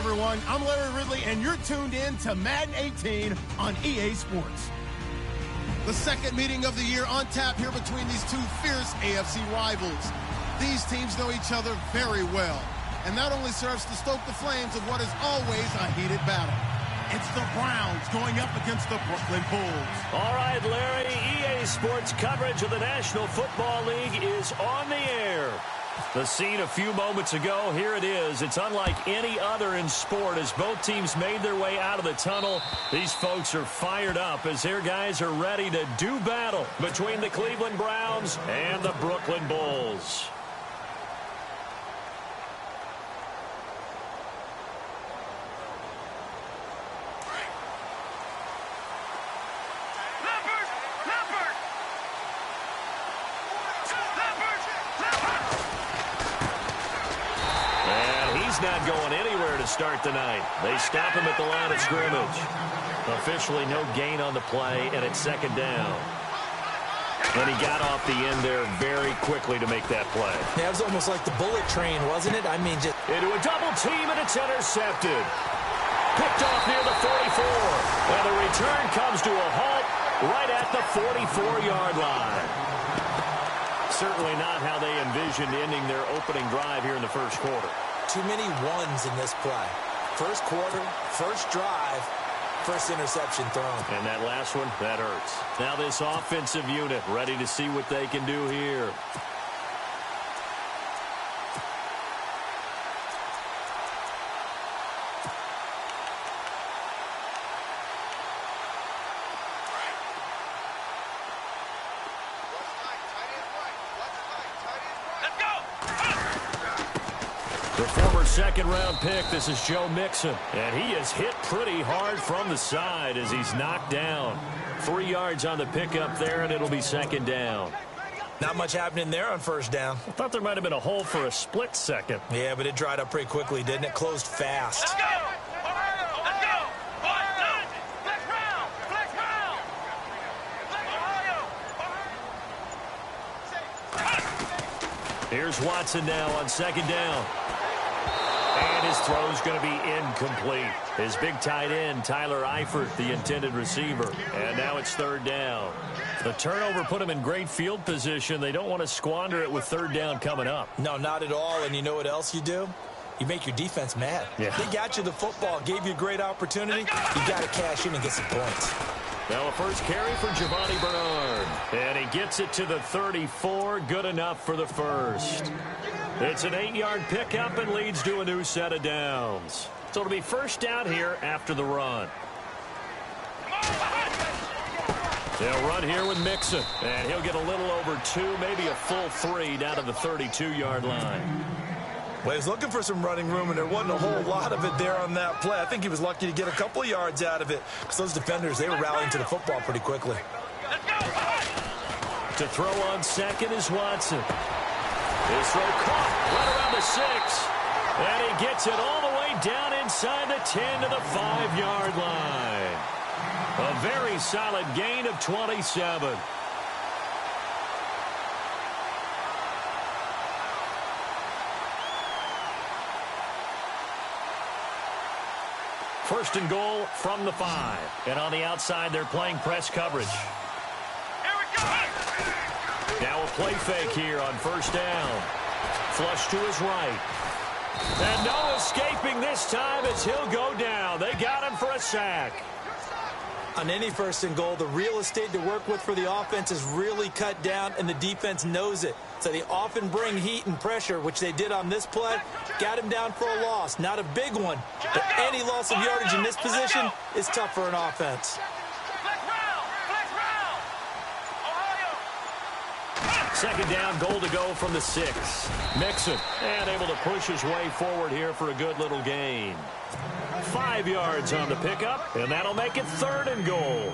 everyone. I'm Larry Ridley, and you're tuned in to Madden 18 on EA Sports. The second meeting of the year on tap here between these two fierce AFC rivals. These teams know each other very well, and that only serves to stoke the flames of what is always a heated battle. It's the Browns going up against the Brooklyn Bulls. All right, Larry, EA Sports coverage of the National Football League is on the air. The scene a few moments ago, here it is. It's unlike any other in sport as both teams made their way out of the tunnel. These folks are fired up as their guys are ready to do battle between the Cleveland Browns and the Brooklyn Bulls. Not going anywhere to start the night. They stop him at the line of scrimmage. Officially no gain on the play, and it's second down. And he got off the end there very quickly to make that play. Yeah, it was almost like the bullet train, wasn't it? I mean, just into a double team, and it's intercepted. Picked off near the 44. And the return comes to a halt right at the 44-yard line. Certainly not how they envisioned ending their opening drive here in the first quarter. Too many ones in this play. First quarter, first drive, first interception thrown. And that last one, that hurts. Now this offensive unit ready to see what they can do here. Second-round pick, this is Joe Mixon. And he is hit pretty hard from the side as he's knocked down. 3 yards on the pickup there, and it'll be second down. Not much happening there on first down. I thought there might have been a hole for a split second. Yeah, but it dried up pretty quickly, didn't it? Closed fast. Let's go! Let's go! Flex round! Flex round! Ohio! Here's Watson now on second down. And his throw's going to be incomplete. His big tight end, Tyler Eifert, the intended receiver. And now it's third down. The turnover put him in great field position. They don't want to squander it with third down coming up. No, not at all. And you know what else you do? You make your defense mad. Yeah. They got you the football, gave you a great opportunity. You got to cash in and get some points. Now a first carry for Giovanni Bernard. And he gets it to the 34. Good enough for the first. It's an 8-yard pickup and leads to a new set of downs. So it'll be first down here after the run. They'll run here with Mixon. And he'll get a little over 2, maybe a full 3 down to the 32-yard line. Well, he's looking for some running room, and there wasn't a whole lot of it there on that play. I think he was lucky to get a couple of yards out of it because those defenders, they were rallying to the football pretty quickly. To throw on second is Watson. His throw caught right around the 6. And he gets it all the way down inside the 10 to the 5-yard line. A very solid gain of 27. First and goal from the 5. And on the outside, they're playing press coverage. Here we go! Now a play fake here on first down. Flush to his right. And no escaping this time as he'll go down. They got him for a sack. On any first and goal, the real estate to work with for the offense is really cut down, and the defense knows it. So they often bring heat and pressure, which they did on this play. Got him down for a loss. Not a big one, but any loss of yardage in this position is tough for an offense. Second down, goal to go from the 6. Mixon, and able to push his way forward here for a good little gain. 5 yards on the pickup, and that'll make it third and goal.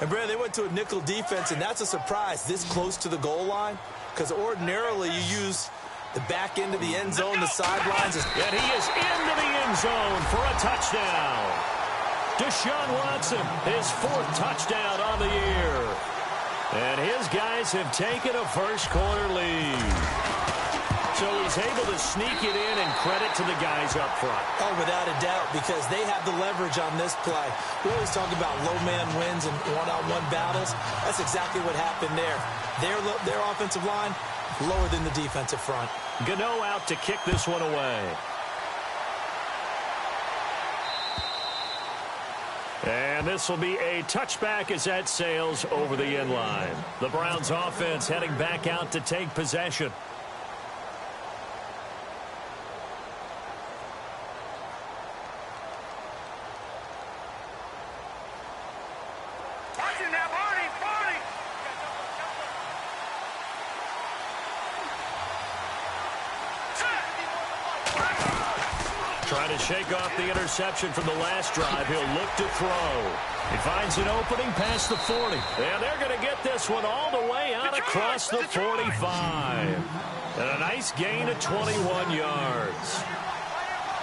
And, Brad, they went to a nickel defense, and that's a surprise this close to the goal line because ordinarily you use the back end of the end zone, the sidelines. And he is into the end zone for a touchdown. Deshaun Watson, his 4th touchdown on the year. And his guys have taken a first quarter lead. So he's able to sneak it in, and credit to the guys up front. Oh, without a doubt, because they have the leverage on this play. We always talk about low man wins and one-on-one battles. That's exactly what happened there. Their offensive line lower than the defensive front. Gano out to kick this one away. And this will be a touchback as that sails over the end line. The Browns offense heading back out to take possession. Trying to shake off the interception from the last drive. He'll look to throw. He finds an opening past the 40. And they're going to get this one all the way out across the 45. And a nice gain of 21 yards.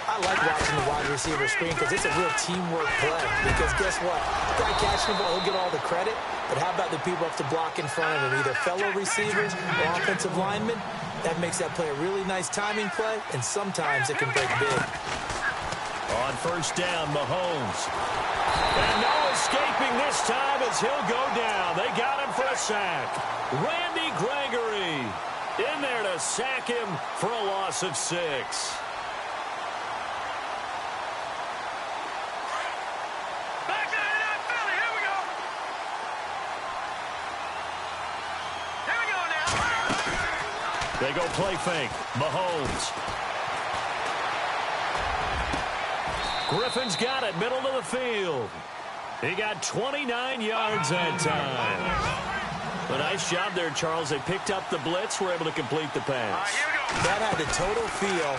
I like watching the wide receiver screen because it's a real teamwork play. Because guess what? The guy catching the ball, he'll get all the credit. But how about the people up to block in front of him, either fellow receivers or offensive linemen? That makes that play a really nice timing play, and sometimes it can break big. On first down, Mahomes. And no escaping this time as he'll go down. They got him for a sack. Randy Gregory in there to sack him for a loss of 6. They go play fake. Mahomes. Griffin's got it, middle of the field. He got 29 yards that time. A nice job there, Charles. They picked up the blitz, were able to complete the pass. That had the total feel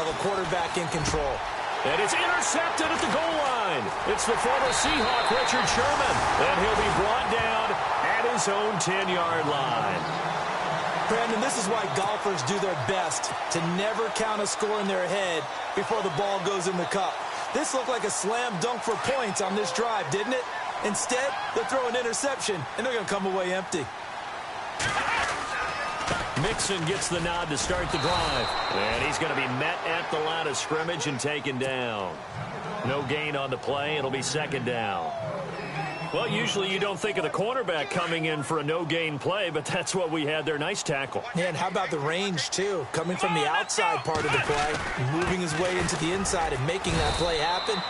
of a quarterback in control. And it's intercepted at the goal line. It's the former Seahawk, Richard Sherman. And he'll be brought down at his own 10-yard line. Brandon, this is why golfers do their best to never count a score in their head before the ball goes in the cup. This looked like a slam dunk for points on this drive, didn't it? Instead, they'll throw an interception, and they're going to come away empty. Mixon gets the nod to start the drive. And he's going to be met at the line of scrimmage and taken down. No gain on the play. It'll be second down. Well, usually you don't think of the cornerback coming in for a no-gain play, but that's what we had there. Nice tackle. Yeah, and how about the range, too? Coming from the outside part of the play, moving his way into the inside and making that play happen.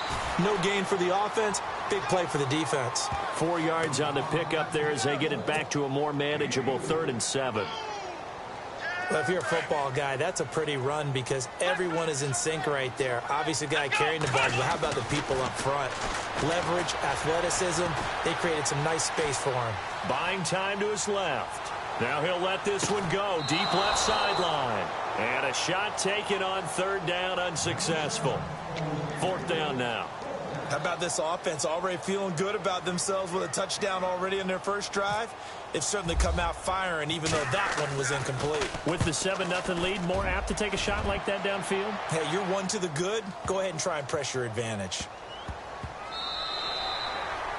No gain for the offense, big play for the defense. 4 yards on the pickup there as they get it back to a more manageable 3rd and 7. Well, if you're a football guy, that's a pretty run because everyone is in sync right there. Obviously, the guy carrying the ball, but how about the people up front? Leverage, athleticism, they created some nice space for him. Buying time to his left. Now he'll let this one go. Deep left sideline. And a shot taken on 3rd down, unsuccessful. 4th down now. How about this offense already feeling good about themselves with a touchdown already in their first drive? They've certainly come out firing, even though that one was incomplete. With the 7-0 lead, more apt to take a shot like that downfield? Hey, you're one to the good. Go ahead and try and press your advantage.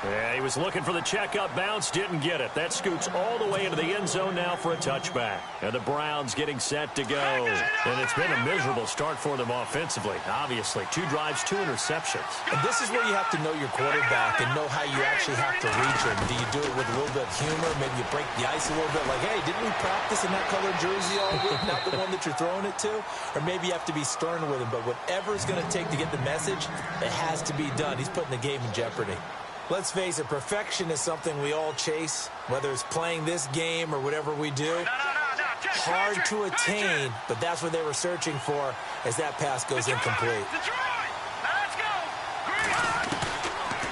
Yeah, he was looking for the checkup bounce, didn't get it. That scoots all the way into the end zone now for a touchback. And the Browns getting set to go. And it's been a miserable start for them offensively, obviously. 2 drives, 2 interceptions. And this is where you have to know your quarterback and know how you actually have to reach him. Do you do it with a little bit of humor? Maybe you break the ice a little bit like, hey, didn't we practice in that colored jersey all week? Not the one that you're throwing it to? Or maybe you have to be stern with him. But whatever it's going to take to get the message, it has to be done. He's putting the game in jeopardy. Let's face it, perfection is something we all chase, whether it's playing this game or whatever we do. Hard to attain, but that's what they were searching for as that pass goes incomplete.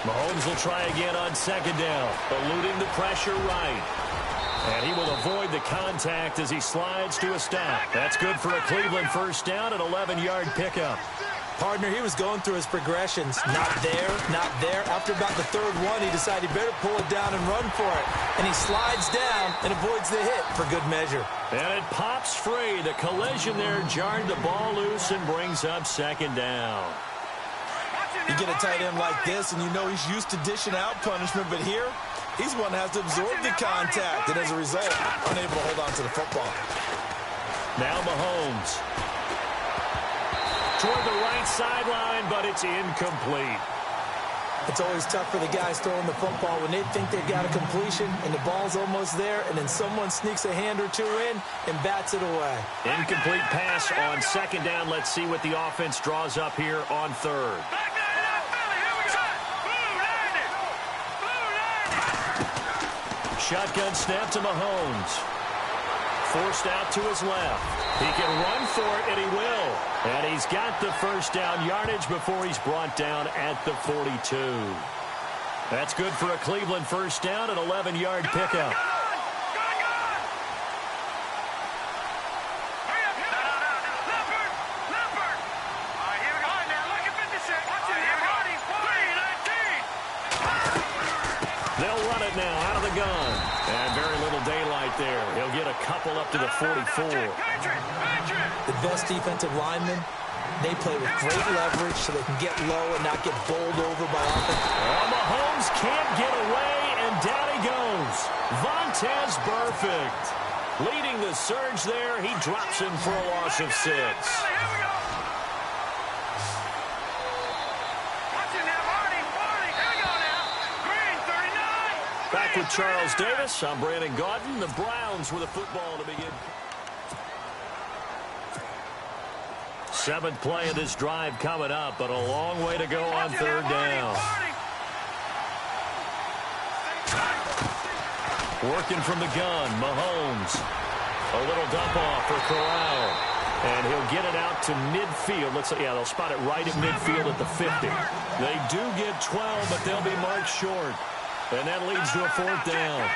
Mahomes will try again on 2nd down, eluding the pressure right. And he will avoid the contact as he slides to a stop. That's good for a Cleveland first down, an 11-yard pickup. Partner, he was going through his progressions. Not there, not there. After about the 3rd one, he decided he better pull it down and run for it. And he slides down and avoids the hit for good measure. And it pops free. The collision there jarred the ball loose and brings up 2nd down. You get a tight end like this, and you know he's used to dishing out punishment, but here, he's one that has to absorb the contact, and as a result, unable to hold on to the football. Now Mahomes. Toward the right sideline, but it's incomplete. It's always tough for the guys throwing the football when they think they've got a completion and the ball's almost there, and then someone sneaks a hand or two in and bats it away. Incomplete pass on second down. Let's see what the offense draws up here on third. Shotgun snap to Mahomes. Forced out to his left. He can run for it, and he will. And he's got the first down yardage before he's brought down at the 42. That's good for a Cleveland first down, an 11-yard pickup. They'll run it now out of the gun. And very little daylight there. He'll get a couple up to the 44. The best defensive linemen, they play with great leverage so they can get low and not get bowled over by offense. Oh, Mahomes can't get away, and down he goes. Vontaze Burfict. Leading the surge there. He drops him for a loss of 6. Back with Charles Davis. I'm Brandon Gaudin. The Browns with the football to begin. 7th play of this drive coming up, but a long way to go on third down. Working from the gun, Mahomes. A little dump off for Corral. And he'll get it out to midfield. They'll spot it right at midfield at the 50. They do get 12, but they'll be marked short. And that leads to a 4th down.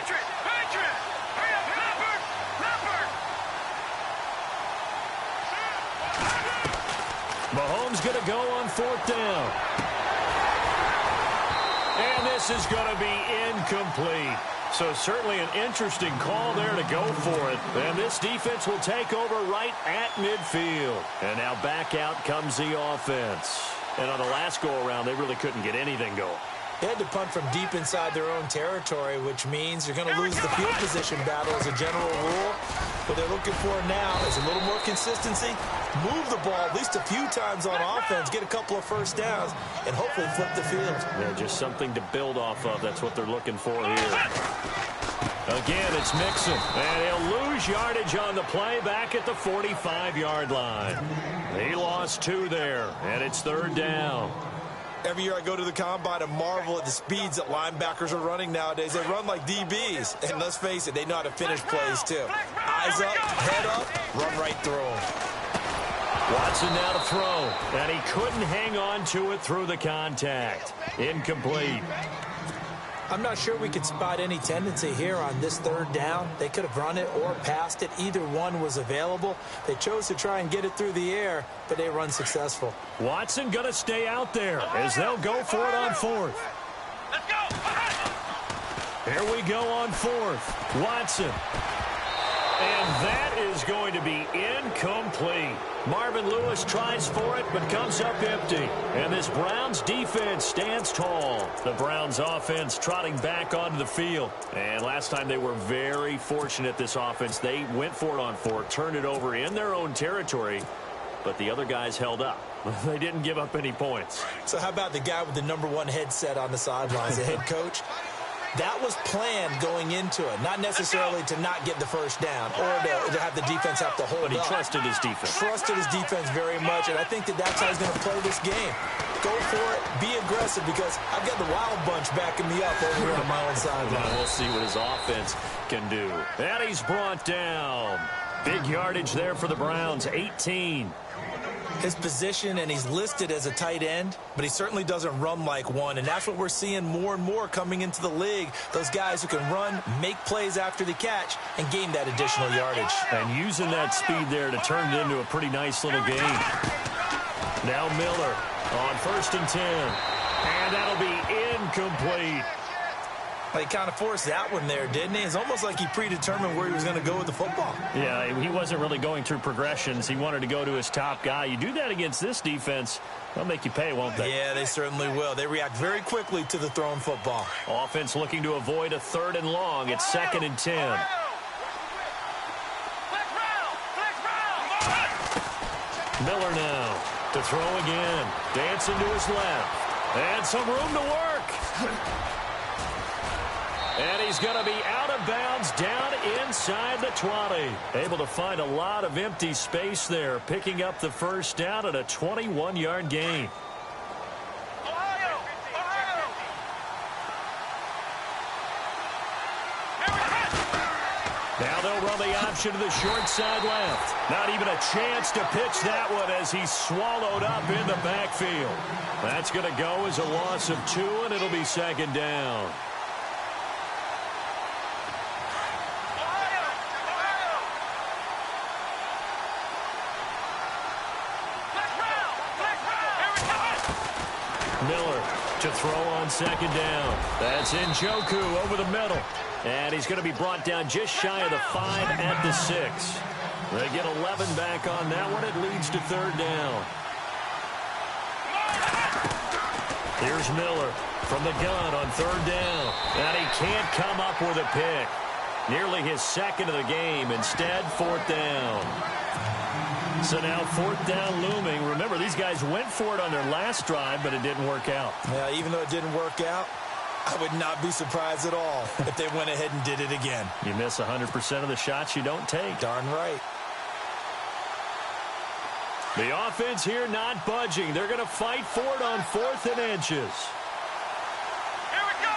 Mahomes going to go on 4th down. And this is going to be incomplete. So certainly an interesting call there to go for it. And this defense will take over right at midfield. And now back out comes the offense. And on the last go-around, they really couldn't get anything going. They had to punt from deep inside their own territory, which means you're going to lose the field position battle as a general rule. What they're looking for now is a little more consistency, move the ball at least a few times on offense, get a couple of first downs, and hopefully flip the field. Yeah, just something to build off of. That's what they're looking for here. Again, it's Mixon, and he'll lose yardage on the play back at the 45-yard line. He lost 2 there, and it's 3rd down. Every year I go to the combine and marvel at the speeds that linebackers are running nowadays. They run like DBs. And let's face it, they know how to finish plays too. Eyes up, head up, run right through them. Watson now to throw. And he couldn't hang on to it through the contact. Incomplete. I'm not sure we could spot any tendency here on this 3rd down. They could have run it or passed it. Either one was available. They chose to try and get it through the air, but they run successful. Watson going to stay out there as they'll go for it on 4th. Let's go. Here we go on 4th. Watson. And that is going to be incomplete. Marvin Lewis tries for it, but comes up empty. And this Browns defense stands tall. The Browns offense trotting back onto the field. And last time they were very fortunate, this offense. They went for it on 4th, turned it over in their own territory, but the other guys held up. They didn't give up any points. So how about the guy with the #1 headset on the sidelines, the head coach? That was planned going into it, not necessarily to not get the first down or to have the defense have to hold up. But he trusted his defense. Trusted his defense very much, and I think that's how he's going to play this game. Go for it, be aggressive, because I've got the wild bunch backing me up over here on my own sideline. We'll see what his offense can do. And he's brought down. Big yardage there for the Browns, 18. His position, and he's listed as a tight end, but he certainly doesn't run like one, and that's what we're seeing more and more coming into the league. Those guys who can run, make plays after the catch, and gain that additional yardage. And using that speed there to turn it into a pretty nice little game. Now Miller on 1st and 10, and that'll be incomplete. He kind of forced that one there, didn't he? It's almost like he predetermined where he was going to go with the football. Yeah, he wasn't really going through progressions. He wanted to go to his top guy. You do that against this defense, they'll make you pay, won't they? Yeah, they certainly will. They react very quickly to the thrown football. Offense looking to avoid a 3rd and long. It's 2nd and 10. Flex round! Flex round! Miller now to throw again. Dancing to his left. And some room to work. And he's going to be out of bounds down inside the 20. Able to find a lot of empty space there, picking up the first down at a 21-yard gain. Now they'll run the option to the short side left. Not even a chance to pitch that one as he's swallowed up in the backfield. That's going to go as a loss of 2, and it'll be second down. Miller to throw on second down. That's Njoku over the middle. And he's going to be brought down just shy of the 5 at the 6. They get 11 back on that one. It leads to third down. Here's Miller from the gun on third down. And he can't come up with a pick. Nearly his second of the game. Instead, fourth down. So now fourth down looming. Remember, these guys went for it on their last drive, but it didn't work out. Yeah, even though it didn't work out, I would not be surprised at all if they went ahead and did it again. You miss 100% of the shots you don't take. Darn right. The offense here not budging. They're going to fight for it on 4th and inches. Here we go.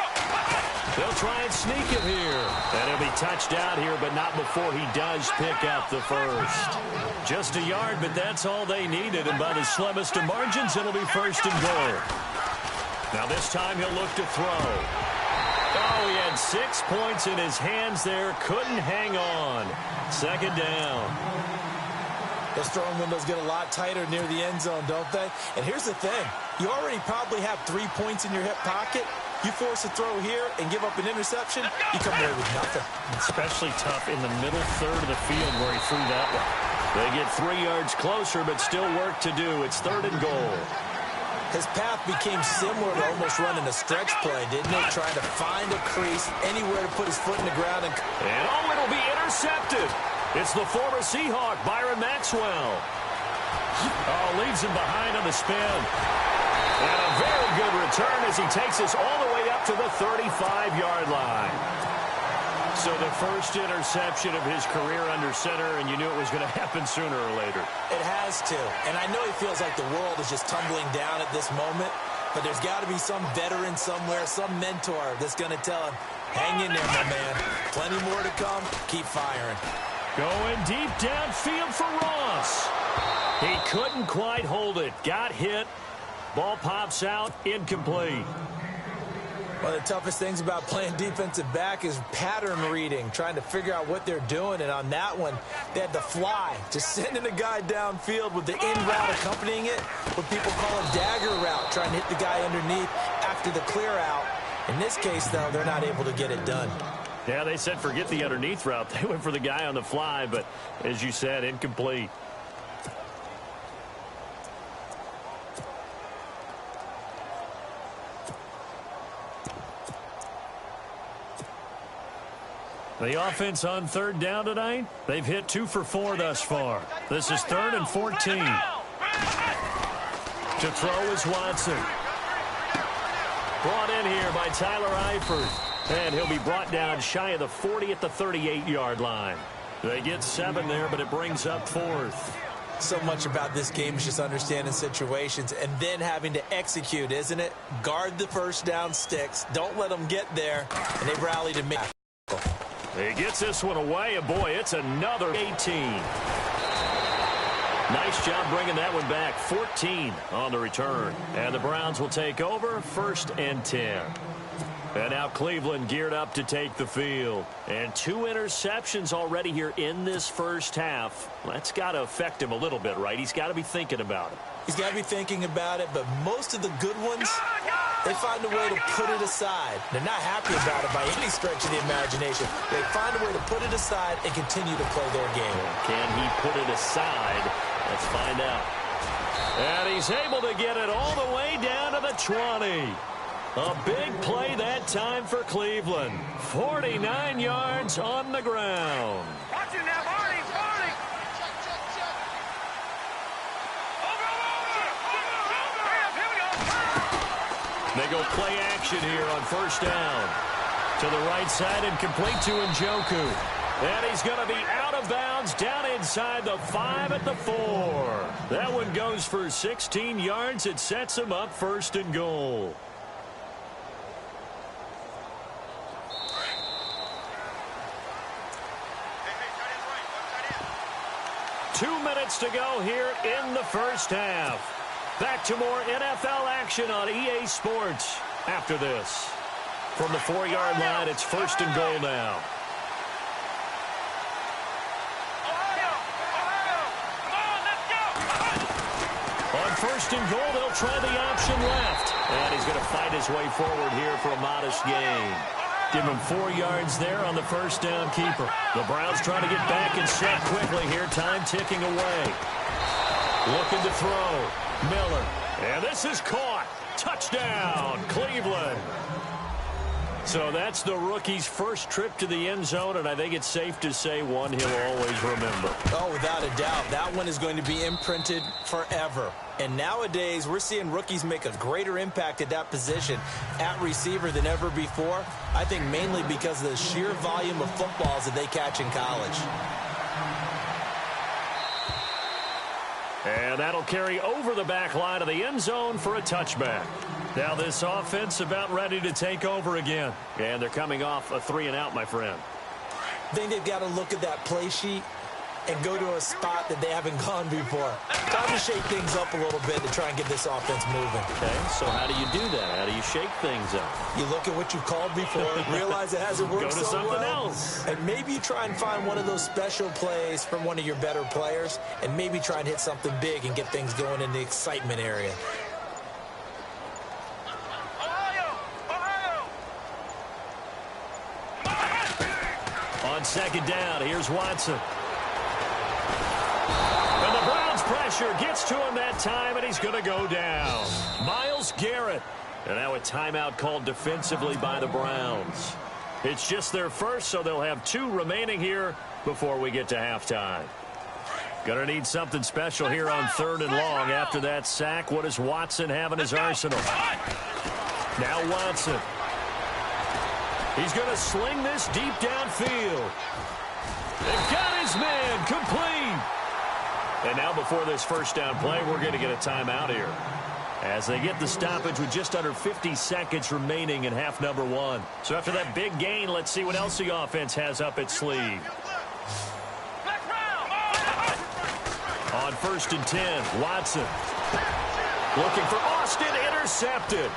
They'll try and sneak it here. And he'll be touched out here, but not before he does pick up the first. Just a yard, but that's all they needed. And by the slimmest of margins, it'll be first and goal. Now this time he'll look to throw. Oh, he had 6 points in his hands there. Couldn't hang on. Second down. Those throwing windows get a lot tighter near the end zone, don't they? And here's the thing. You already probably have 3 points in your hip pocket. You force a throw here and give up an interception, you come away with nothing. Especially tough in the middle third of the field where he threw that one. They get 3 yards closer, but still work to do. It's third and goal. His path became similar to almost running a stretch play, didn't it? Trying to find a crease, anywhere to put his foot in the ground. And oh, it'll be intercepted. It's the former Seahawk, Byron Maxwell. Oh, leaves him behind on the spin. And a very good return as he takes us all the way up to the 35-yard line. So the first interception of his career under center, and you knew it was going to happen sooner or later. It has to. And I know he feels like the world is just tumbling down at this moment, but there's got to be some veteran somewhere, some mentor that's going to tell him, hang in there, my man. Plenty more to come. Keep firing. Going deep downfield for Ross. He couldn't quite hold it. Got hit. Ball pops out. Incomplete. One of the toughest things about playing defensive back is pattern reading, trying to figure out what they're doing. And on that one, they had to fly, just sending a guy downfield with the in route accompanying it, what people call a dagger route, trying to hit the guy underneath after the clear out. In this case, though, they're not able to get it done. Yeah, they said forget the underneath route. They went for the guy on the fly, but as you said, incomplete. The offense on third down tonight, they've hit 2 for 4 thus far. This is 3rd and 14. To throw is Watson. Brought in here by Tyler Eifert. And he'll be brought down shy of the 40 at the 38-yard line. They get 7 there, but it brings up 4th. So much about this game is just understanding situations and then having to execute, isn't it? Guard the first down sticks. Don't let them get there. And they rally to make. He gets this one away, and boy, it's another 18. Nice job bringing that one back. 14 on the return. And the Browns will take over, 1st and 10. And now Cleveland geared up to take the field. And 2 interceptions already here in this first half. That's got to affect him a little bit, right? He's got to be thinking about it. He's got to be thinking about it, but most of the good ones, they find a way to put it aside. They're not happy about it by any stretch of the imagination. They find a way to put it aside and continue to play their game. Can he put it aside? Let's find out. And he's able to get it all the way down to the 20. A big play that time for Cleveland. 49 yards on the ground. Watch it now, Barney, Barney. They go play action here on first down. To the right side and complete to Njoku. And he's going to be out of bounds down inside the 5 at the 4. That one goes for 16 yards. It sets him up first and goal. Two minutes to go here in the first half. Back to more NFL action on EA Sports after this. From the 4-yard line, it's first and goal now. On first and goal, they'll try the option left. And he's going to fight his way forward here for a modest gain. Give him 4 yards there on the first down keeper. The Browns trying to get back and set quickly here. Time ticking away. Looking to throw. Miller. And this is caught. Touchdown, Cleveland. So that's the rookie's first trip to the end zone, and I think it's safe to say one he'll always remember. Oh, without a doubt. That one is going to be imprinted forever. And nowadays, we're seeing rookies make a greater impact at that position at receiver than ever before. I think mainly because of the sheer volume of footballs that they catch in college. And that'll carry over the back line of the end zone for a touchback. Now this offense about ready to take over again. And they're coming off a 3-and-out, my friend. I think they've got to look at that play sheet and go to a spot that they haven't gone before. Time to shake things up a little bit to try and get this offense moving. Okay, so how do you do that? How do you shake things up? You look at what you've called before, realize it hasn't worked Go to so something well, else. and maybe you try and find one of those special plays from one of your better players, and maybe try and hit something big and get things going in the excitement area. On second down, here's Watson. And the Browns pressure gets to him that time, and he's going to go down. Myles Garrett. And now a timeout called defensively by the Browns. It's just their first, so they'll have 2 remaining here before we get to halftime. Going to need something special here on 3rd and long. After that sack, what does Watson have in his arsenal? Now Watson. He's going to sling this deep downfield. They've got his man complete. And now before this first down play, we're going to get a timeout here. As they get the stoppage with just under 50 seconds remaining in half number 1. So after that big gain, let's see what else the offense has up its sleeve. On 1st and 10, Watson. Looking for Austin, intercepted.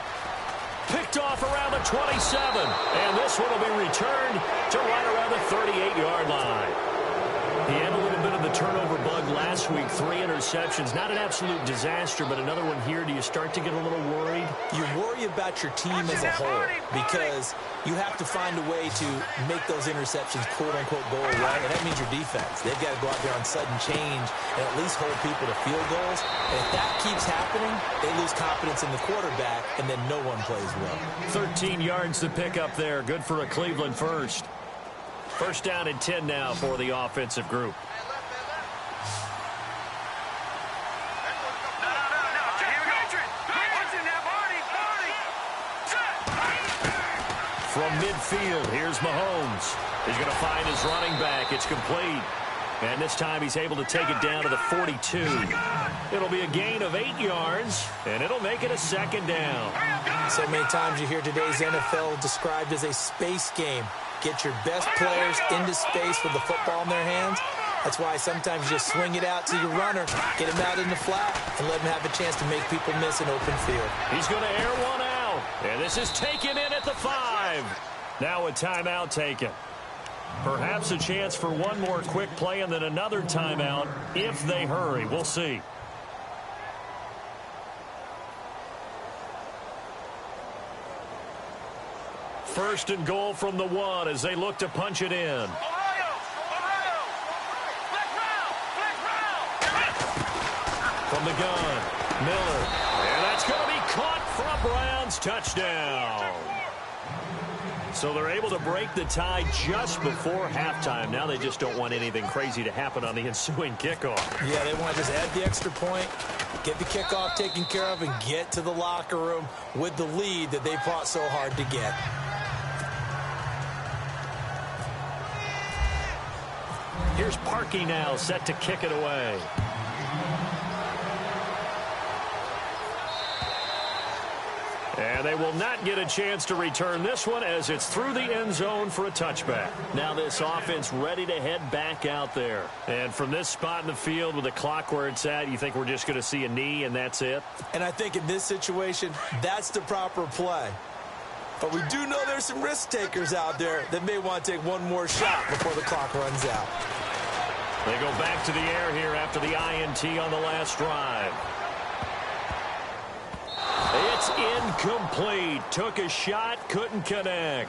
Picked off around the 27. And this one will be returned to right around the 38-yard line. He had a little bit of the turnover bug last week. 3 interceptions. Not an absolute disaster, but another one here. Do you start to get a little worried? You worry about your team as a whole because you have to find a way to make those interceptions quote-unquote go away, and that means your defense. They've got to go out there on sudden change and at least hold people to field goals. And if that keeps happening, they lose confidence in the quarterback, and then no one plays well. 13 yards to pick up there. Good for a Cleveland first. First down and 10 now for the offensive group. From midfield, here's Mahomes. He's going to find his running back. It's complete. And this time he's able to take it down to the 42. It'll be a gain of 8 yards, and it'll make it a second down. So many times you hear today's NFL described as a space game. Get your best players into space with the football in their hands. That's why sometimes you just swing it out to your runner, get him out in the flat, and let him have a chance to make people miss an open field. He's going to air one out, and this is taken in at the 5. Now a timeout taken. Perhaps a chance for one more quick play and then another timeout if they hurry. We'll see. First and goal from the 1 as they look to punch it in. From the gun, Miller. And that's going to be caught for a Browns touchdown. So they're able to break the tie just before halftime. Now they just don't want anything crazy to happen on the ensuing kickoff. Yeah, they want to just add the extra point, get the kickoff taken care of, and get to the locker room with the lead that they fought so hard to get. Here's Parkey now, set to kick it away. And they will not get a chance to return this one as it's through the end zone for a touchback. Now this offense ready to head back out there. And from this spot in the field with the clock where it's at, you think we're just going to see a knee and that's it? And I think in this situation, that's the proper play. But we do know there's some risk takers out there that may want to take one more shot before the clock runs out. They go back to the air here after the INT on the last drive. It's incomplete. Took a shot, couldn't connect.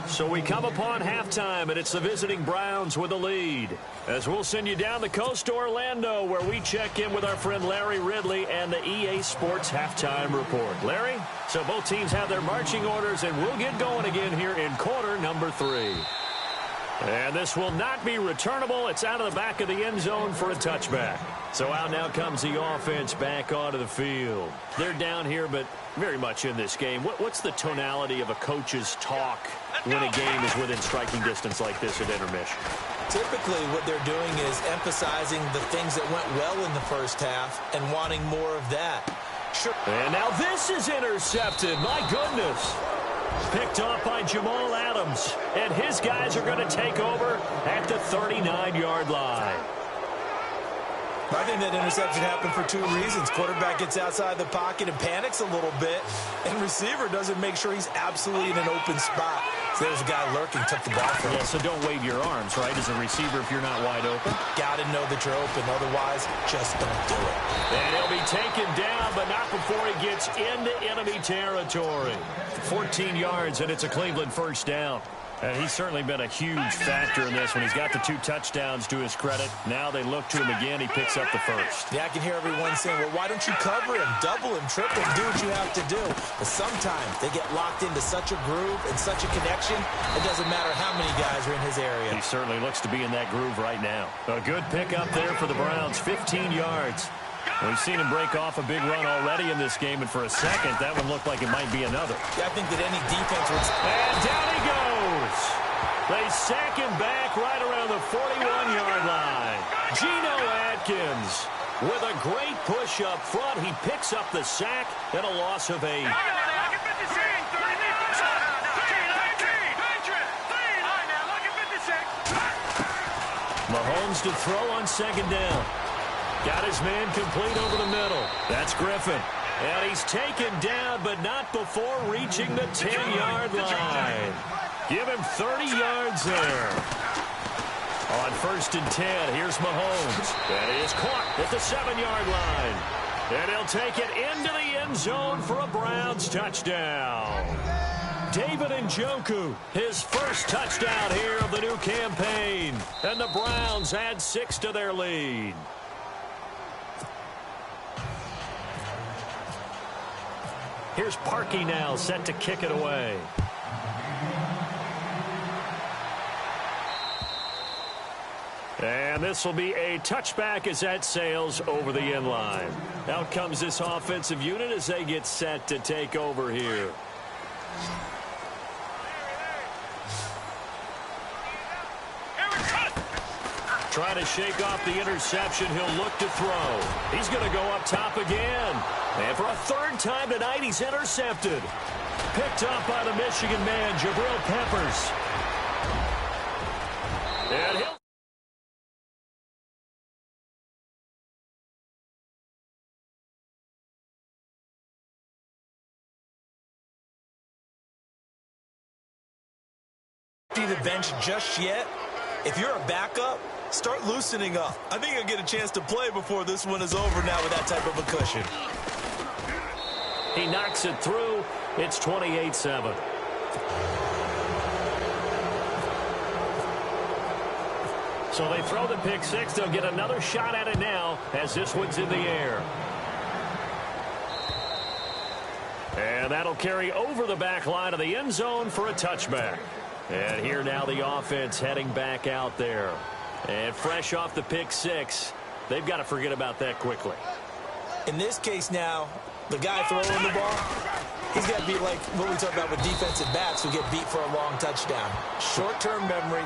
So we come upon halftime, and it's the visiting Browns with the lead. As we'll send you down the coast to Orlando, where we check in with our friend Larry Ridley and the EA Sports Halftime Report. Larry, so both teams have their marching orders, and we'll get going again here in quarter number 3. And this will not be returnable. It's out of the back of the end zone for a touchback. So out now comes the offense back onto the field. They're down here, but very much in this game. What's the tonality of a coach's talk when a game is within striking distance like this at intermission? Typically, what they're doing is emphasizing the things that went well in the first half and wanting more of that. Sure. And now this is intercepted. My goodness. Picked off by Jamal Adams. And his guys are going to take over at the 39-yard line. I think that interception happened for 2 reasons. Quarterback gets outside the pocket and panics a little bit, and receiver doesn't make sure he's absolutely in an open spot. So there's a guy lurking, took the ball from him. Yeah, so don't wave your arms, right, as a receiver if you're not wide open. Got to know that you're open. Otherwise, just don't do it. And he'll be taken down, but not before he gets into enemy territory. 14 yards, and it's a Cleveland first down. And he's certainly been a huge factor in this when he's got the 2 touchdowns to his credit. Now they look to him again. He picks up the first. Yeah, I can hear everyone saying, well, why don't you cover him, double him, triple him, do what you have to do. But sometimes they get locked into such a groove and such a connection, it doesn't matter how many guys are in his area. He certainly looks to be in that groove right now. A good pickup there for the Browns, 15 yards. We've seen him break off a big run already in this game, and for a second, that one looked like it might be another. Yeah, I think that any defense would... And down he goes! They sack him back right around the 41-yard line. Geno Atkins with a great push up front. He picks up the sack and a loss of 8. Mahomes to throw on second down. Got his man complete over the middle. That's Griffin. And he's taken down, but not before reaching the 10-yard line. Give him 30 yards there. On 1st and 10, here's Mahomes. And he is caught at the 7-yard line. And he'll take it into the end zone for a Browns touchdown. David Njoku, his first touchdown here of the new campaign. And the Browns add 6 to their lead. Here's Parkey now, set to kick it away. And this will be a touchback as that sails over the end line. Out comes this offensive unit as they get set to take over here. Trying to shake off the interception. He'll look to throw. He's going to go up top again. And for a 3rd time tonight, he's intercepted. Picked up by the Michigan man, Jabril Peppers. And he'll... the bench just yet. If you're a backup, start loosening up. I think you'll get a chance to play before this one is over now with that type of a cushion. He knocks it through. It's 28-7. So they throw the pick 6. They'll get another shot at it now as this one's in the air. And that'll carry over the back line of the end zone for a touchback. And here now the offense heading back out there. And fresh off the pick six, they've got to forget about that quickly. In this case now, the guy throwing the ball, he's got to be like what we talk about with defensive backs who get beat for a long touchdown. Short-term memory,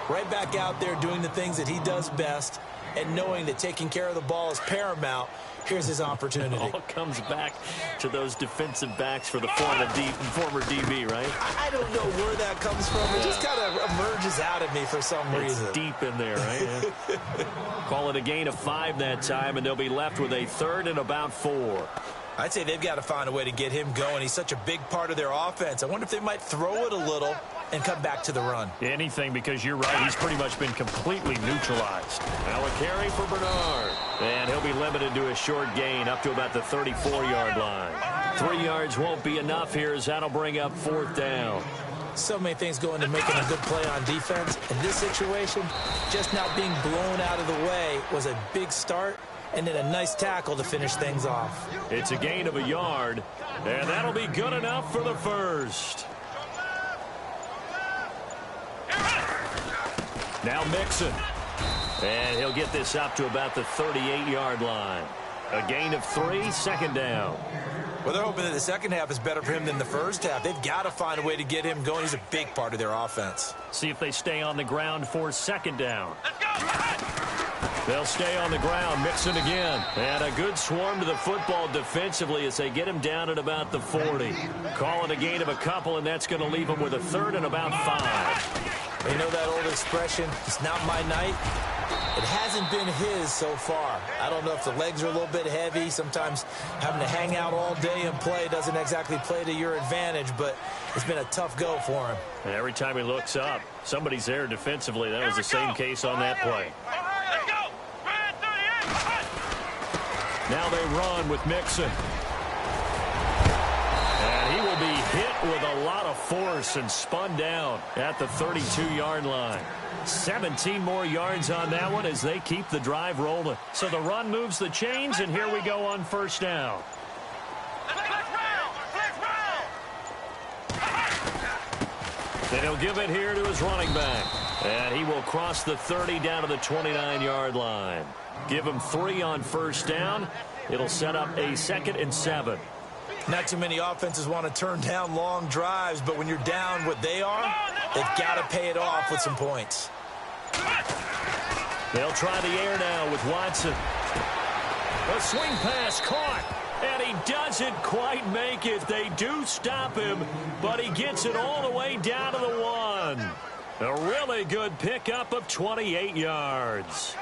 right back out there doing the things that he does best, and knowing that taking care of the ball is paramount. Here's his opportunity. It all comes back to those defensive backs for the former DB, right? I don't know where that comes from. It just kind of emerges out of me for some reason. It's deep in there, right? Yeah. Call it a gain of 5 that time, and they'll be left with a 3rd and about 4. I'd say they've got to find a way to get him going. He's such a big part of their offense. I wonder if they might throw it a little and come back to the run. Anything, because you're right. He's pretty much been completely neutralized. Now a carry for Bernard. And he'll be limited to a short gain up to about the 34-yard line. 3 yards won't be enough here as that'll bring up 4th down. So many things go into making a good play on defense. In this situation, just not being blown out of the way was a big start, and then a nice tackle to finish things off. It's a gain of a yard, and that'll be good enough for the first. Now Mixon. And he'll get this up to about the 38-yard line. A gain of 3, 2nd down. Well, they're hoping that the second half is better for him than the first half. They've got to find a way to get him going. He's a big part of their offense. See if they stay on the ground for 2nd down. They'll stay on the ground. Mixon again. And a good swarm to the football defensively as they get him down at about the 40. Call it a gain of a couple, and that's going to leave him with a 3rd and about 5. You know that old expression, it's not my night? It hasn't been his so far. I don't know if the legs are a little bit heavy. Sometimes having to hang out all day and play doesn't exactly play to your advantage, but it's been a tough go for him. And every time he looks up, somebody's there defensively. That was the same case on that play. Now they run with Mixon. And he will be hit with a lot of force and spun down at the 32-yard line. 17 more yards on that one as they keep the drive rolling. So the run moves the chains, and here we go on 1st down. Then he'll give it here to his running back. And he will cross the 30 down to the 29-yard line. Give him 3 on 1st down. It'll set up a 2nd and 7. Not too many offenses want to turn down long drives, but when you're down what they are, they've got to pay it off with some points. They'll try the air now with Watson. A swing pass caught, and he doesn't quite make it. They do stop him, but he gets it all the way down to the 1. A really good pickup of 28 yards.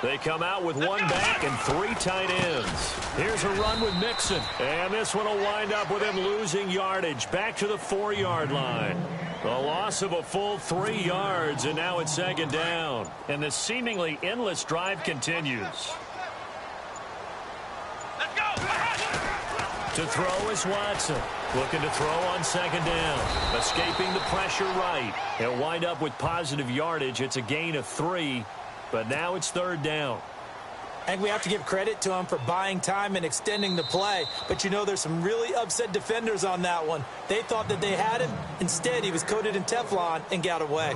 They come out with 1 back and 3 tight ends. Here's a run with Mixon. And this one will wind up with him losing yardage. Back to the 4-yard line. The loss of a full 3 yards, and now it's 2nd down. And the seemingly endless drive continues. To throw is Watson. Looking to throw on 2nd down. Escaping the pressure right. He'll wind up with positive yardage. It's a gain of 3. But now it's 3rd down. I think we have to give credit to him for buying time and extending the play. But, you know, there's some really upset defenders on that one. They thought that they had him. Instead, he was coated in Teflon and got away.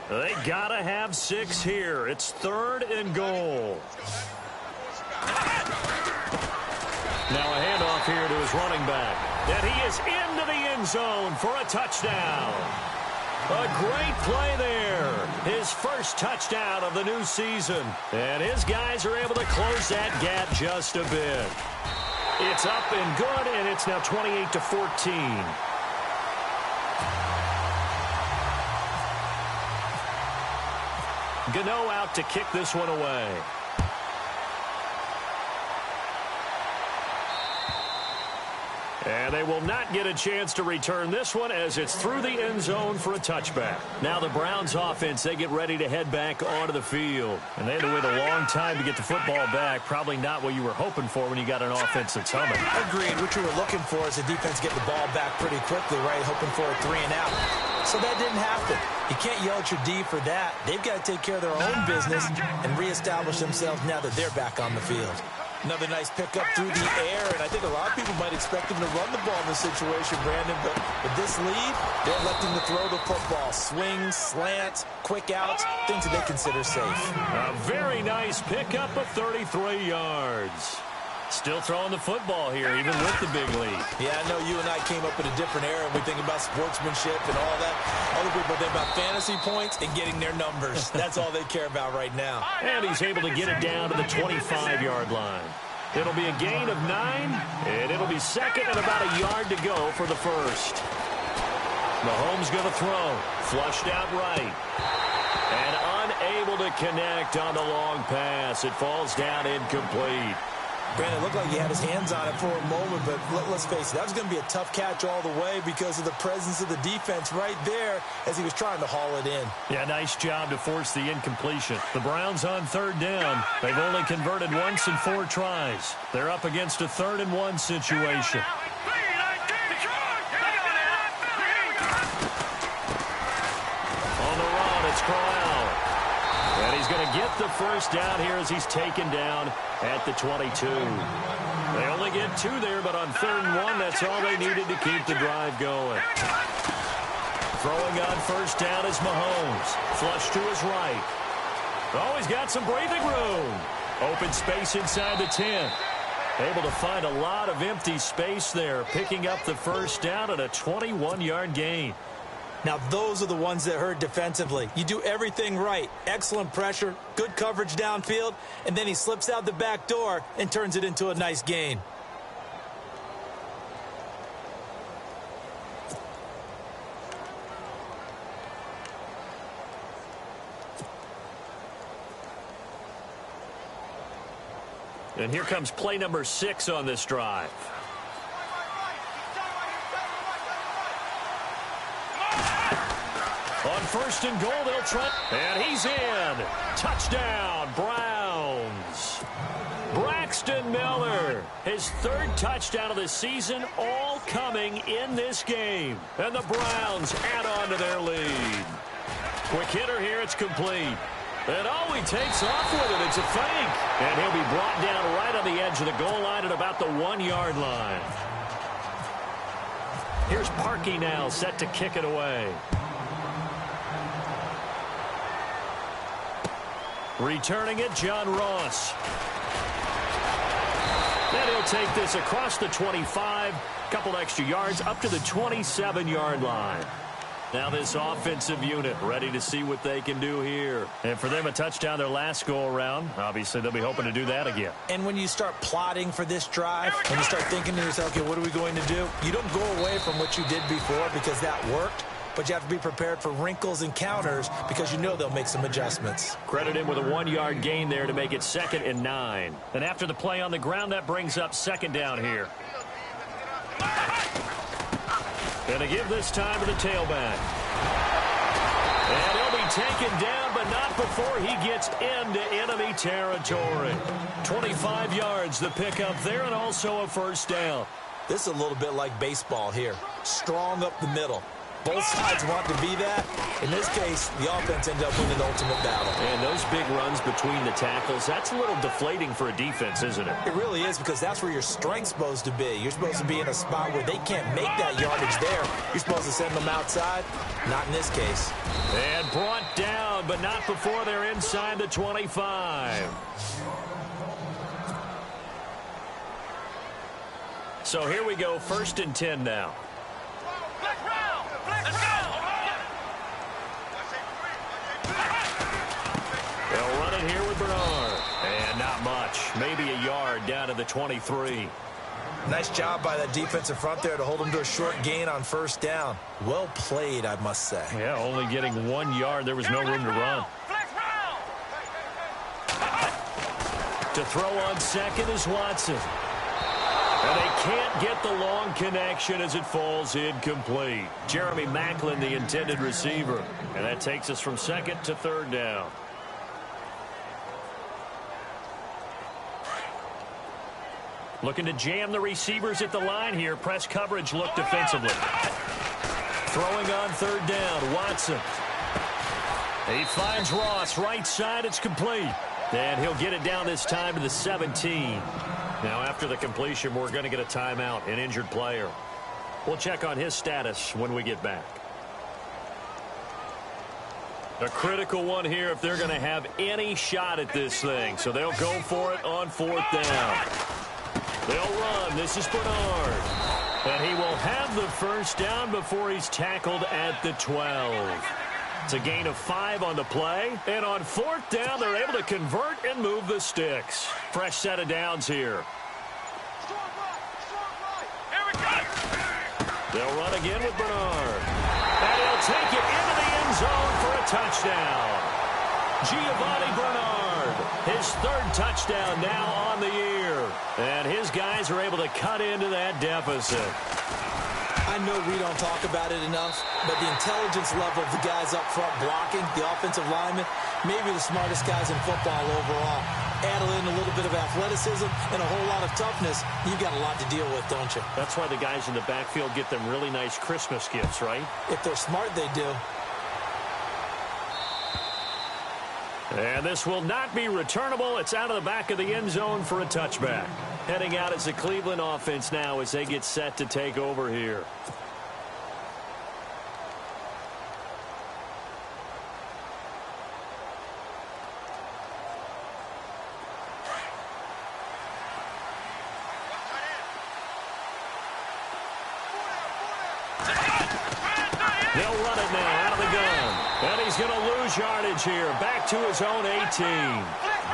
They got to have 6 here. It's 3rd and goal. Now a handoff here to his running back. And he is into the end zone for a touchdown. A great play there. His first touchdown of the new season. And his guys are able to close that gap just a bit. It's up and good, and it's now 28-14. Gano out to kick this one away. And they will not get a chance to return this one as it's through the end zone for a touchback. Now the Browns offense, they get ready to head back onto the field. And they had to wait a long time to get the football back. Probably not what you were hoping for when you got an offense that's humming. Agreed. What you were looking for is the defense get the ball back pretty quickly, right? Hoping for a 3 and out. So that didn't happen. You can't yell at your D for that. They've got to take care of their own business and reestablish themselves now that they're back on the field. Another nice pickup through the air, and I think a lot of people might expect him to run the ball in this situation, Brandon, but with this lead, they're electing to throw the football. Swings, slants, quick outs, things that they consider safe. A very nice pickup of 33 yards. Still throwing the football here, even with the big lead. Yeah, I know you and I came up in a different era, and we think about sportsmanship and all that. Other people think about fantasy points and getting their numbers. That's all they care about right now. And he's able to get it down to the 25-yard line. It'll be a gain of 9, and it'll be second and about a yard to go for the first. Mahomes going to throw. Flushed out right. And unable to connect on the long pass. It falls down incomplete. Brandon, it looked like he had his hands on it for a moment, but let's face it, that was going to be a tough catch all the way because of the presence of the defense right there as he was trying to haul it in. Yeah, nice job to force the incompletion. The Browns on third down. They've only converted once in 4 tries. They're up against a 3rd and 1 situation. On the run, it's Corral. And he's going to get the first down here as he's taken down at the 22. They only get 2 there, but on 3rd and 1, that's all they needed to keep the drive going. Throwing on first down is Mahomes. Flush to his right. Oh, he's got some breathing room. Open space inside the 10. Able to find a lot of empty space there, picking up the first down at a 21-yard gain. Now, those are the ones that hurt defensively. You do everything right. Excellent pressure, good coverage downfield, and then he slips out the back door and turns it into a nice gain. And here comes play number 6 on this drive. On 1st and goal, they'll try. And he's in. Touchdown, Browns. Braxton Miller, his 3rd touchdown of the season, all coming in this game. And the Browns add on to their lead. Quick hitter here, it's complete. And he takes off with it. It's a fake. And he'll be brought down right on the edge of the goal line at about the 1-yard line. Here's Parkey now, set to kick it away. Returning it, John Ross. And he'll take this across the 25, couple extra yards, up to the 27-yard line. Now this offensive unit ready to see what they can do here. And for them, a touchdown their last go-around. Obviously, they'll be hoping to do that again. And when you start plotting for this drive, and you start thinking to yourself, okay, what are we going to do? You don't go away from what you did before because that worked. But you have to be prepared for wrinkles and counters because you know they'll make some adjustments. Credit him with a 1-yard gain there to make it 2nd and 9. And after the play on the ground, that brings up 2nd down here. And to give this time to the tailback. And he'll be taken down, but not before he gets into enemy territory. 25 yards the pickup there, and also a first down. This is a little bit like baseball here. Strong up the middle. Both sides want to be that. In this case, the offense ended up winning the ultimate battle. And those big runs between the tackles, that's a little deflating for a defense, isn't it? It really is, because that's where your strength's supposed to be. You're supposed to be in a spot where they can't make that yardage there. You're supposed to send them outside. Not in this case. And brought down, but not before they're inside the 25. So here we go, 1st and 10 now. They'll run it here with Bernard. And not much. Maybe a yard down to the 23. Nice job by that defensive front there to hold them to a short gain on first down. Well played, I must say. Yeah, only getting 1 yard. There was no room to run. To throw on second is Watson. And they can't get the long connection as it falls incomplete. Jeremy Maclin, the intended receiver. And that takes us from 2nd to 3rd down. Looking to jam the receivers at the line here. Press coverage look defensively. Throwing on 3rd down, Watson. He finds Ross, right side, it's complete. And he'll get it down this time to the 17. Now after the completion, we're going to get a timeout, an injured player. We'll check on his status when we get back. A critical one here if they're going to have any shot at this thing. So they'll go for it on 4th down. They'll run. This is Bernard. And he will have the first down before he's tackled at the 12. It's a gain of 5 on the play. And on 4th down, they're able to convert and move the sticks. Fresh set of downs here. They'll run again with Bernard. And he'll take it into the end zone for a touchdown. Giovanni Bernard, his 3rd touchdown now on the year. And his guys are able to cut into that deficit. I know we don't talk about it enough, but the intelligence level of the guys up front blocking, the offensive linemen, maybe the smartest guys in football overall. Add in a little bit of athleticism and a whole lot of toughness, you've got a lot to deal with, don't you? That's why the guys in the backfield get them really nice Christmas gifts, right? If they're smart, they do. And this will not be returnable. It's out of the back of the end zone for a touchback. Heading out is the Cleveland offense now as they get set to take over here. They'll run it now out of the gun. And he's going to lose yardage here. Back to his own 18.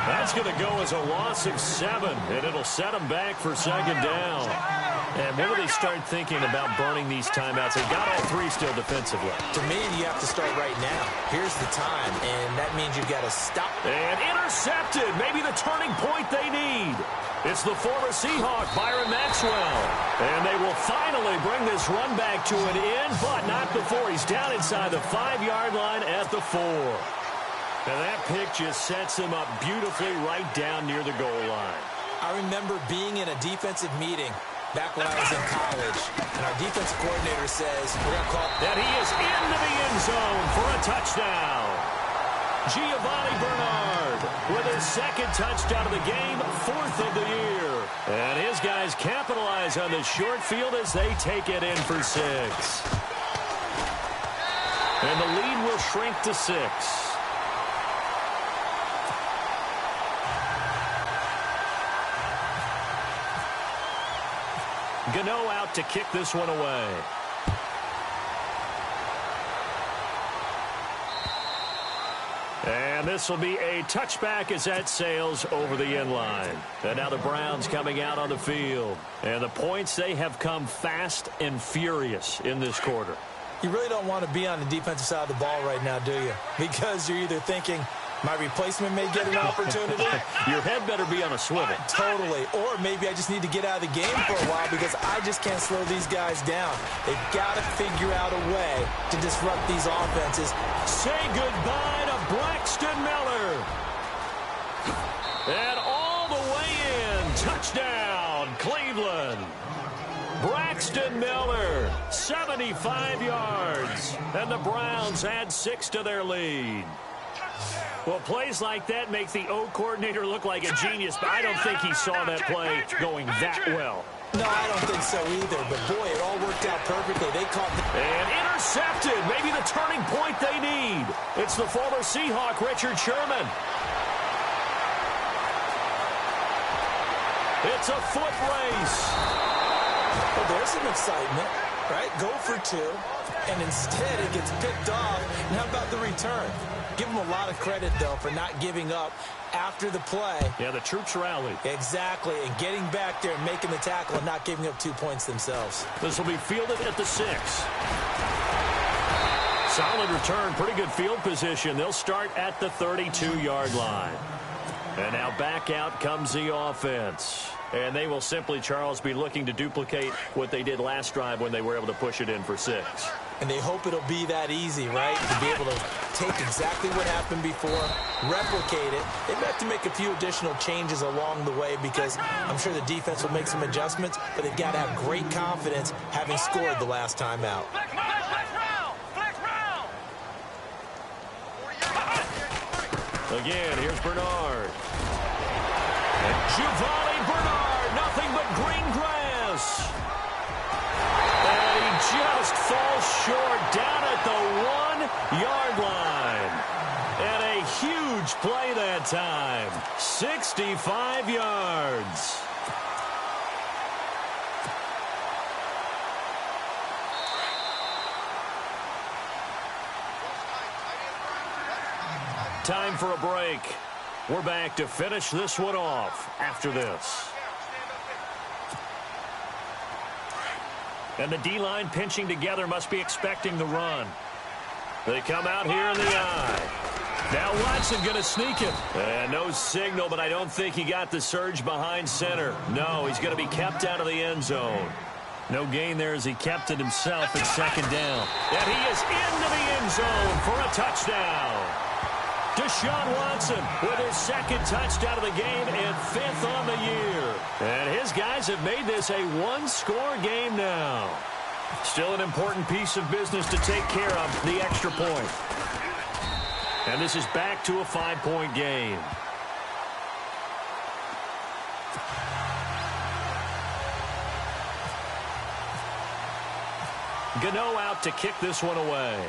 That's going to go as a loss of 7. And it'll set him back for 2nd down. And when do they start thinking about burning these timeouts? They got all 3 still defensively. To me, you have to start right now. Here's the time, and that means you've got to stop. And intercepted. Maybe the turning point they need. It's the former Seahawk, Byron Maxwell. And they will finally bring this run back to an end, but not before he's down inside the 5-yard line at the 4. And that pick just sets him up beautifully right down near the goal line. I remember being in a defensive meeting back when I was in college, and our defensive coordinator says, we're going to call... And he is into the end zone for a touchdown. Giovanni Bernard with his 2nd touchdown of the game, 4th of the year. And his guys capitalize on the short field as they take it in for 6. And the lead will shrink to 6. Gano out to kick this one away. And this will be a touchback as that sails over the end line. And now the Browns coming out on the field. And the points, they have come fast and furious in this quarter. You really don't want to be on the defensive side of the ball right now, do you? Because you're either thinking, my replacement may get an opportunity. Your head better be on a swivel. Totally. Or maybe I just need to get out of the game for a while because I just can't slow these guys down. They've got to figure out a way to disrupt these offenses. Say goodbye to Braxton Miller. And all the way in. Touchdown, Cleveland. Braxton Miller, 75 yards. And the Browns add 6 to their lead. Well, plays like that make the O coordinator look like a genius, but I don't think he saw that play going that well. No, I don't think so either, but boy, it all worked out perfectly. They caught the... And intercepted, maybe the turning point they need. It's the former Seahawk, Richard Sherman. It's a foot race. Well, there's some excitement, right? Go for 2, and instead it gets picked off. And how about the return? Give them a lot of credit, though, for not giving up after the play. Yeah, the troops rallied. Exactly, and getting back there and making the tackle and not giving up 2 points themselves. This will be fielded at the 6. Solid return, pretty good field position. They'll start at the 32-yard line. And now back out comes the offense. And they will simply, Charles, be looking to duplicate what they did last drive when they were able to push it in for 6. And they hope it'll be that easy, right? To be able to take exactly what happened before, replicate it. They may have to make a few additional changes along the way because I'm sure the defense will make some adjustments, but they've got to have great confidence having scored the last time out. Flex round! Flex round! Again, here's Bernard. And Giovanni Bernard, nothing but green grass. And he just falls short down at the 1-yard line. And a huge play that time. 65 yards. Time for a break. We're back to finish this one off after this. And the D-line pinching together must be expecting the run. They come out here in the eye. Now Watson going to sneak it. And no signal, but I don't think he got the surge behind center. No, he's going to be kept out of the end zone. No gain there as he kept it himself at second down. And he is into the end zone for a touchdown. Deshaun Watson with his second touchdown of the game and 5th on the year. And his guys have made this a one-score game now. Still an important piece of business to take care of, the extra point. And this is back to a 5-point game. Gano out to kick this one away.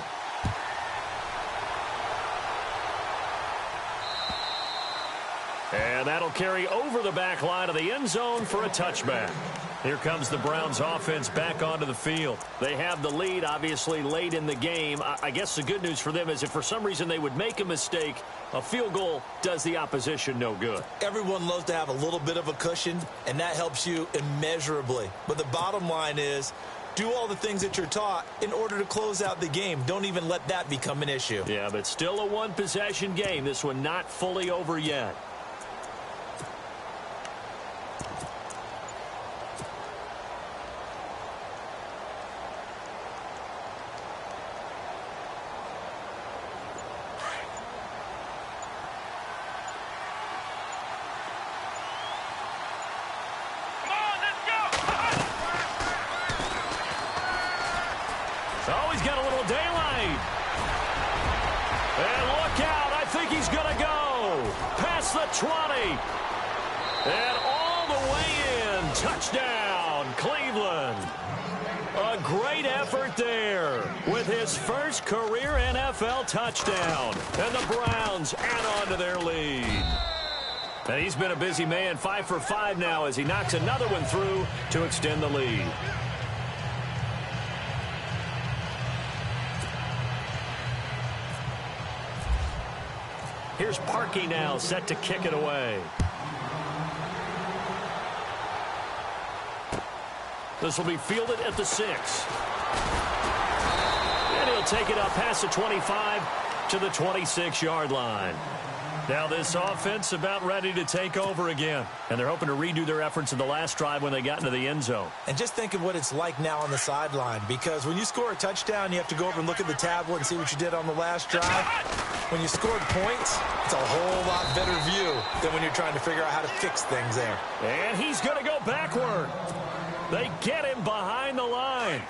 And that'll carry over the back line of the end zone for a touchback. Here comes the Browns offense back onto the field. They have the lead, obviously, late in the game. I guess the good news for them is if for some reason they would make a mistake, a field goal does the opposition no good. Everyone loves to have a little bit of a cushion, and that helps you immeasurably. But the bottom line is, do all the things that you're taught in order to close out the game. Don't even let that become an issue. Yeah, but still a one-possession game. This one not fully over yet. The 20. And all the way in. Touchdown, Cleveland. A great effort there with his first career NFL touchdown. And the Browns add on to their lead. And he's been a busy man, 5 for 5 now as he knocks another one through to extend the lead. Here's Parkey now, set to kick it away. This will be fielded at the 6. And he'll take it up past the 25 to the 26-yard line. Now this offense about ready to take over again. And they're hoping to redo their efforts in the last drive when they got into the end zone. And just think of what it's like now on the sideline. Because when you score a touchdown, you have to go over and look at the tablet and see what you did on the last drive. When you scored points, it's a whole lot better view than when you're trying to figure out how to fix things there. And he's going to go backward. They get him behind the line.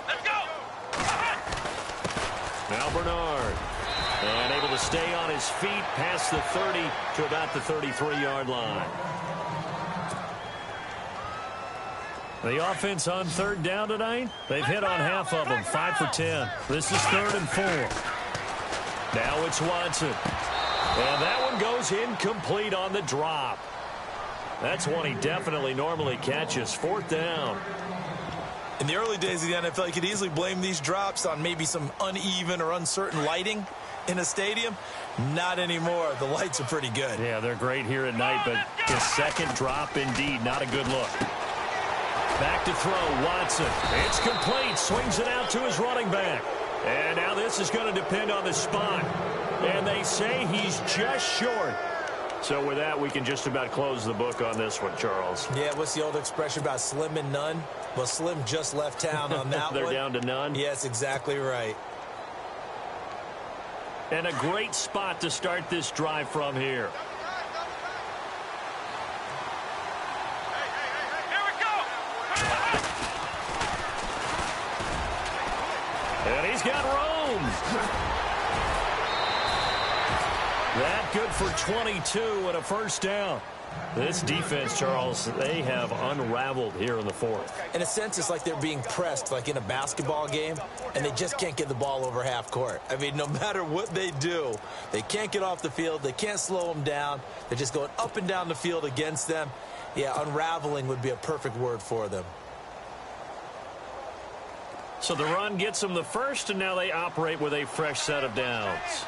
Let's go. Now Bernard. And able to stay on his feet past the 30 to about the 33-yard line. The offense on third down tonight, they've hit on half of them, 5 for 10. This is 3rd and 4. Now it's Watson. And that one goes incomplete on the drop. That's one he definitely normally catches. 4th down. In the early days of the NFL, you could easily blame these drops on maybe some uneven or uncertain lighting in a stadium. Not anymore. The lights are pretty good. Yeah, they're great here at night, but his second drop, indeed, not a good look. Back to throw, Watson. It's complete. Swings it out to his running back. And now this is going to depend on the spot. And they say he's just short. So with that, we can just about close the book on this one, Charles. Yeah, what's the old expression about slim and none? Well, Slim just left town on that They're one. down to none? Yes, exactly right. And a great spot to start this drive from here. Here we go. And he's got room. That good for 22 and a first down. This defense, Charles, they have unraveled here in the fourth. In a sense, it's like they're being pressed, like in a basketball game, and they just can't get the ball over half court. I mean, no matter what they do, they can't get off the field. They can't slow them down. They're just going up and down the field against them. Yeah, unraveling would be a perfect word for them. So the run gets them the first, and now they operate with a fresh set of downs.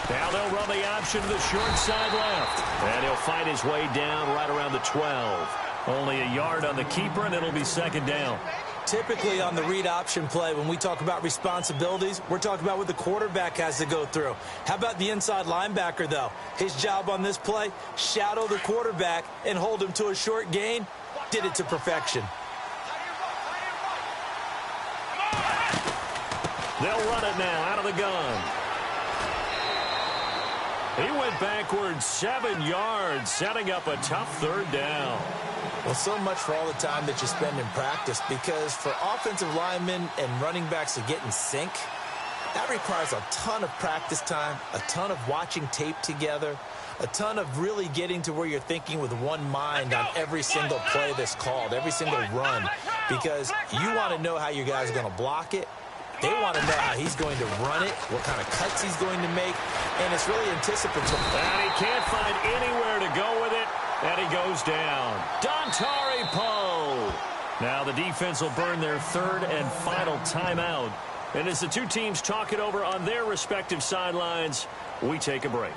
Now they'll run the option to the short side left. And he'll fight his way down right around the 12. Only a yard on the keeper, and it'll be second down. Typically on the read option play, when we talk about responsibilities, we're talking about what the quarterback has to go through. How about the inside linebacker, though? His job on this play, shadow the quarterback and hold him to a short gain. Did it to perfection. They'll run it now out of the gun. He went backwards 7 yards, setting up a tough third down. Well, so much for all the time that you spend in practice, because for offensive linemen and running backs to get in sync, that requires a ton of practice time, a ton of watching tape together, a ton of really getting to where you're thinking with one mind on every single play that's called, every single run, because you want to know how your guy's going to block it. They want to know how he's going to run it, what kind of cuts he's going to make, and it's really anticipatory. And he can't find anywhere to go with it, and he goes down. Dontari Poe. Now the defense will burn their third and final timeout. And as the two teams talk it over on their respective sidelines, we take a break.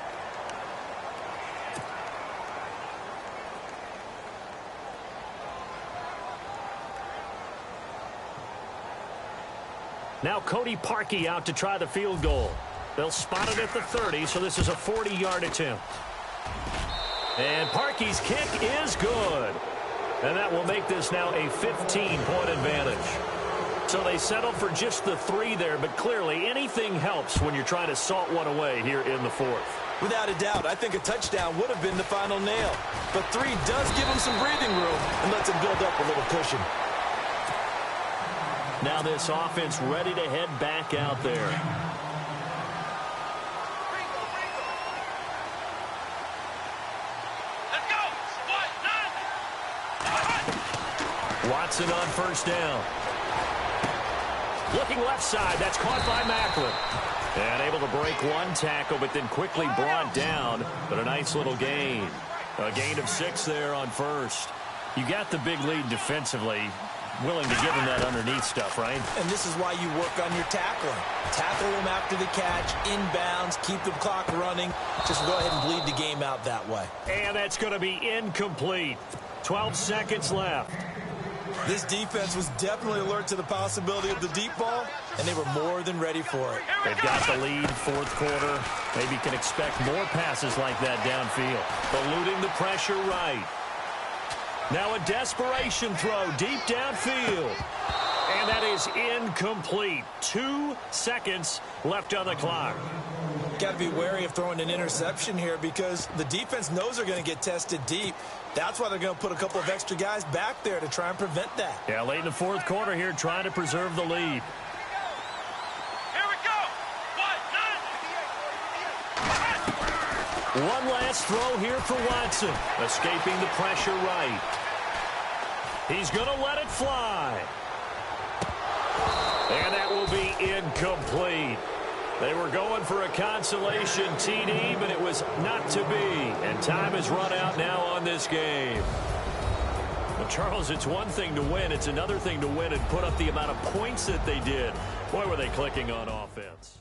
Now Cody Parkey out to try the field goal. They'll spot it at the 30, so this is a 40-yard attempt. And Parkey's kick is good. And that will make this now a 15-point advantage. So they settle for just the 3 there, but clearly anything helps when you're trying to salt one away here in the fourth. Without a doubt, I think a touchdown would have been the final nail. But 3 does give them some breathing room and lets them build up a little cushion. Now this offense ready to head back out there. Let's go. Watson on first down. Looking left side. That's caught by Macklin. And able to break one tackle, but then quickly brought down. But a nice little gain. A gain of 6 there on first. You got the big lead defensively. Willing to give him that underneath stuff, right? And this is why you work on your tackling. Tackle them after the catch, inbounds, keep the clock running. Just go ahead and bleed the game out that way. And that's going to be incomplete. 12 seconds left. This defense was definitely alert to the possibility of the deep ball, and they were more than ready for it. They've got the lead, fourth quarter. Maybe can expect more passes like that downfield. Eluding the pressure right. Now a desperation throw deep downfield. And that is incomplete. 2 seconds left on the clock. Got to be wary of throwing an interception here because the defense knows they're going to get tested deep. That's why they're going to put a couple of extra guys back there to try and prevent that. Yeah, late in the fourth quarter here, trying to preserve the lead. Here we go. One last throw here for Watson. Escaping the pressure right. He's going to let it fly. And that will be incomplete. They were going for a consolation TD, but it was not to be. And time has run out now on this game. Well, Charles, it's one thing to win. It's another thing to win and put up the amount of points that they did. Boy, were they clicking on offense.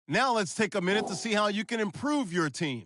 Now let's take a minute to see how you can improve your team.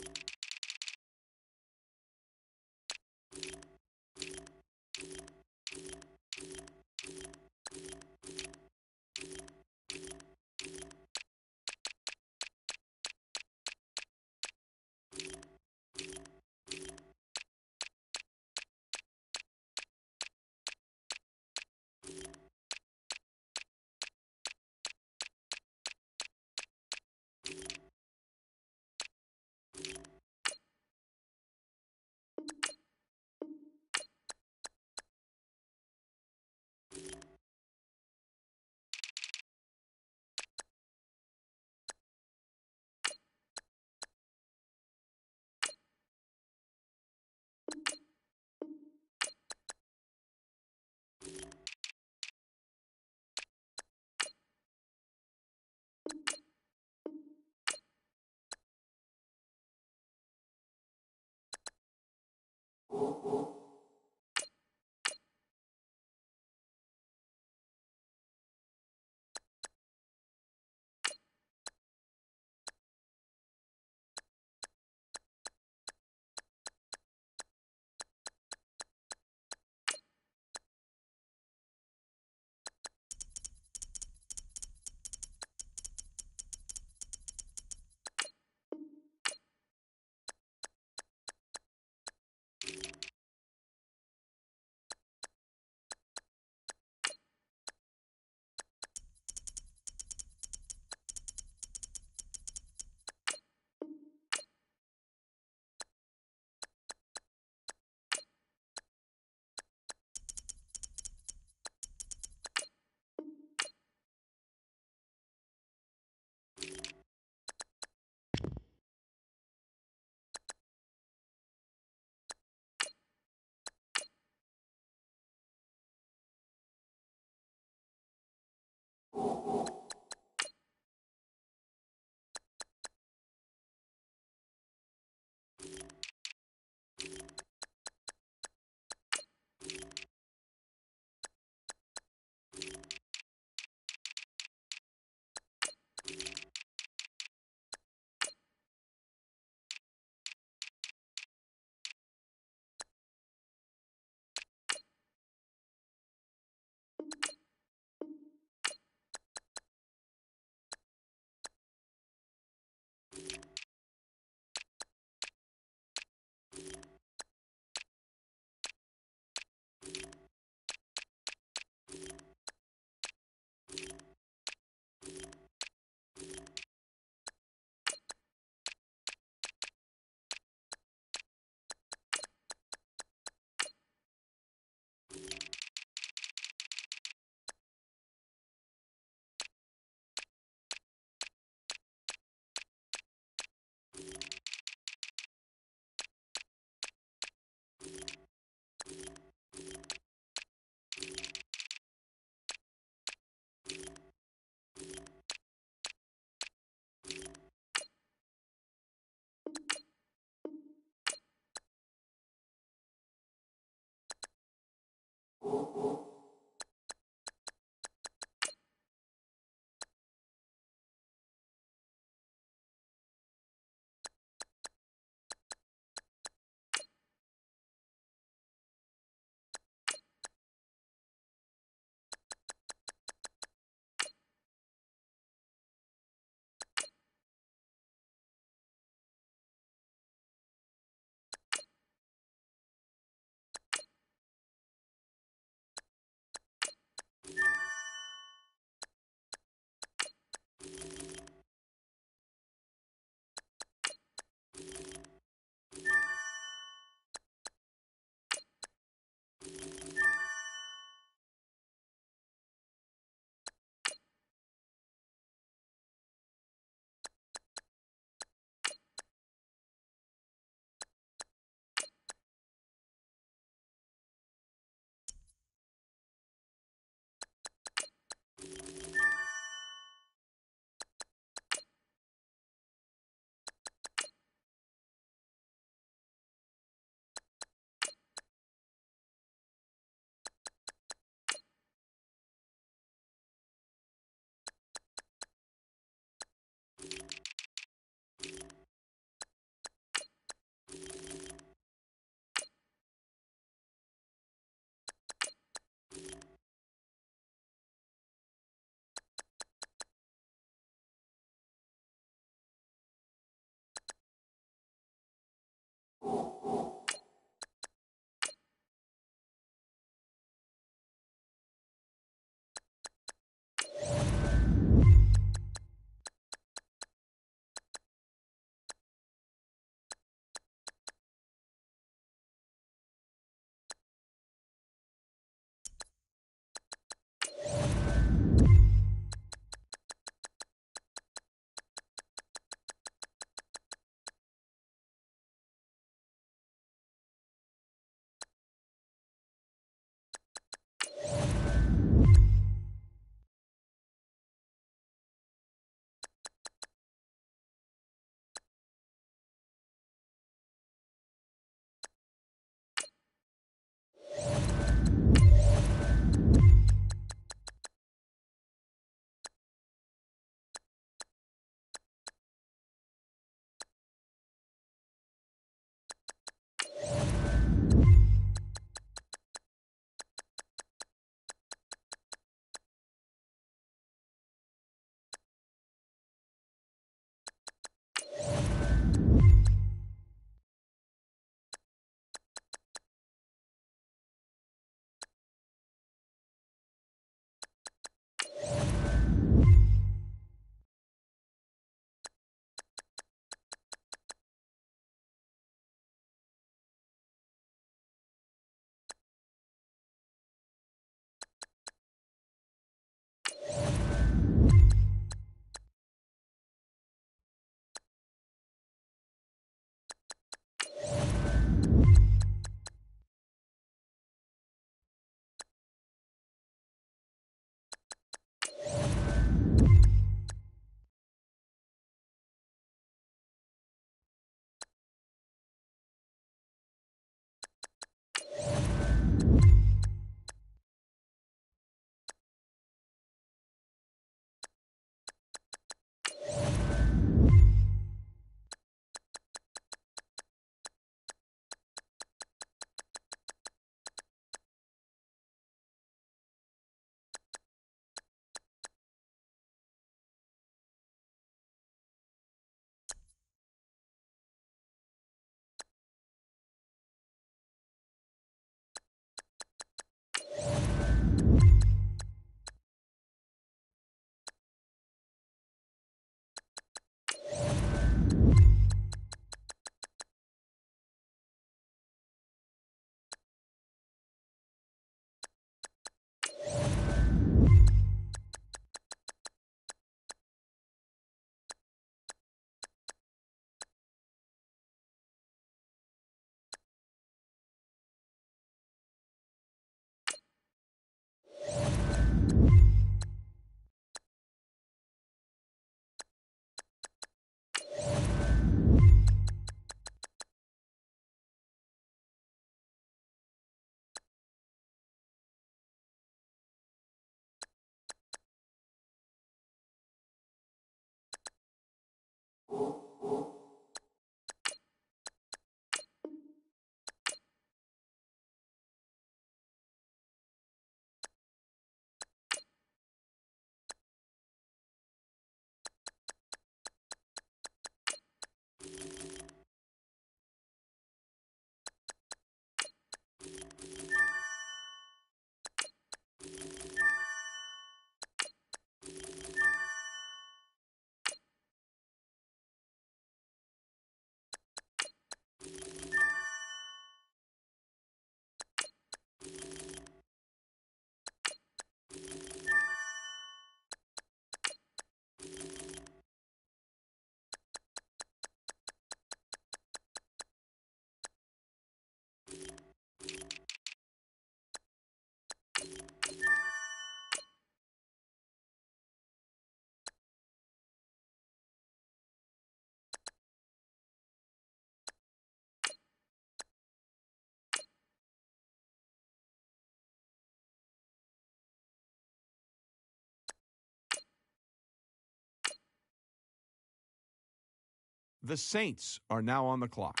The Saints are now on the clock.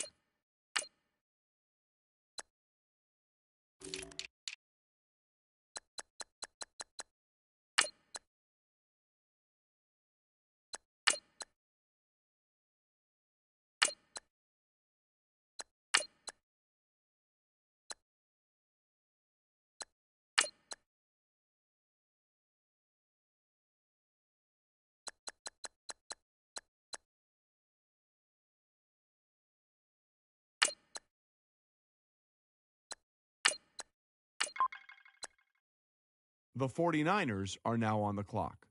The 49ers are now on the clock.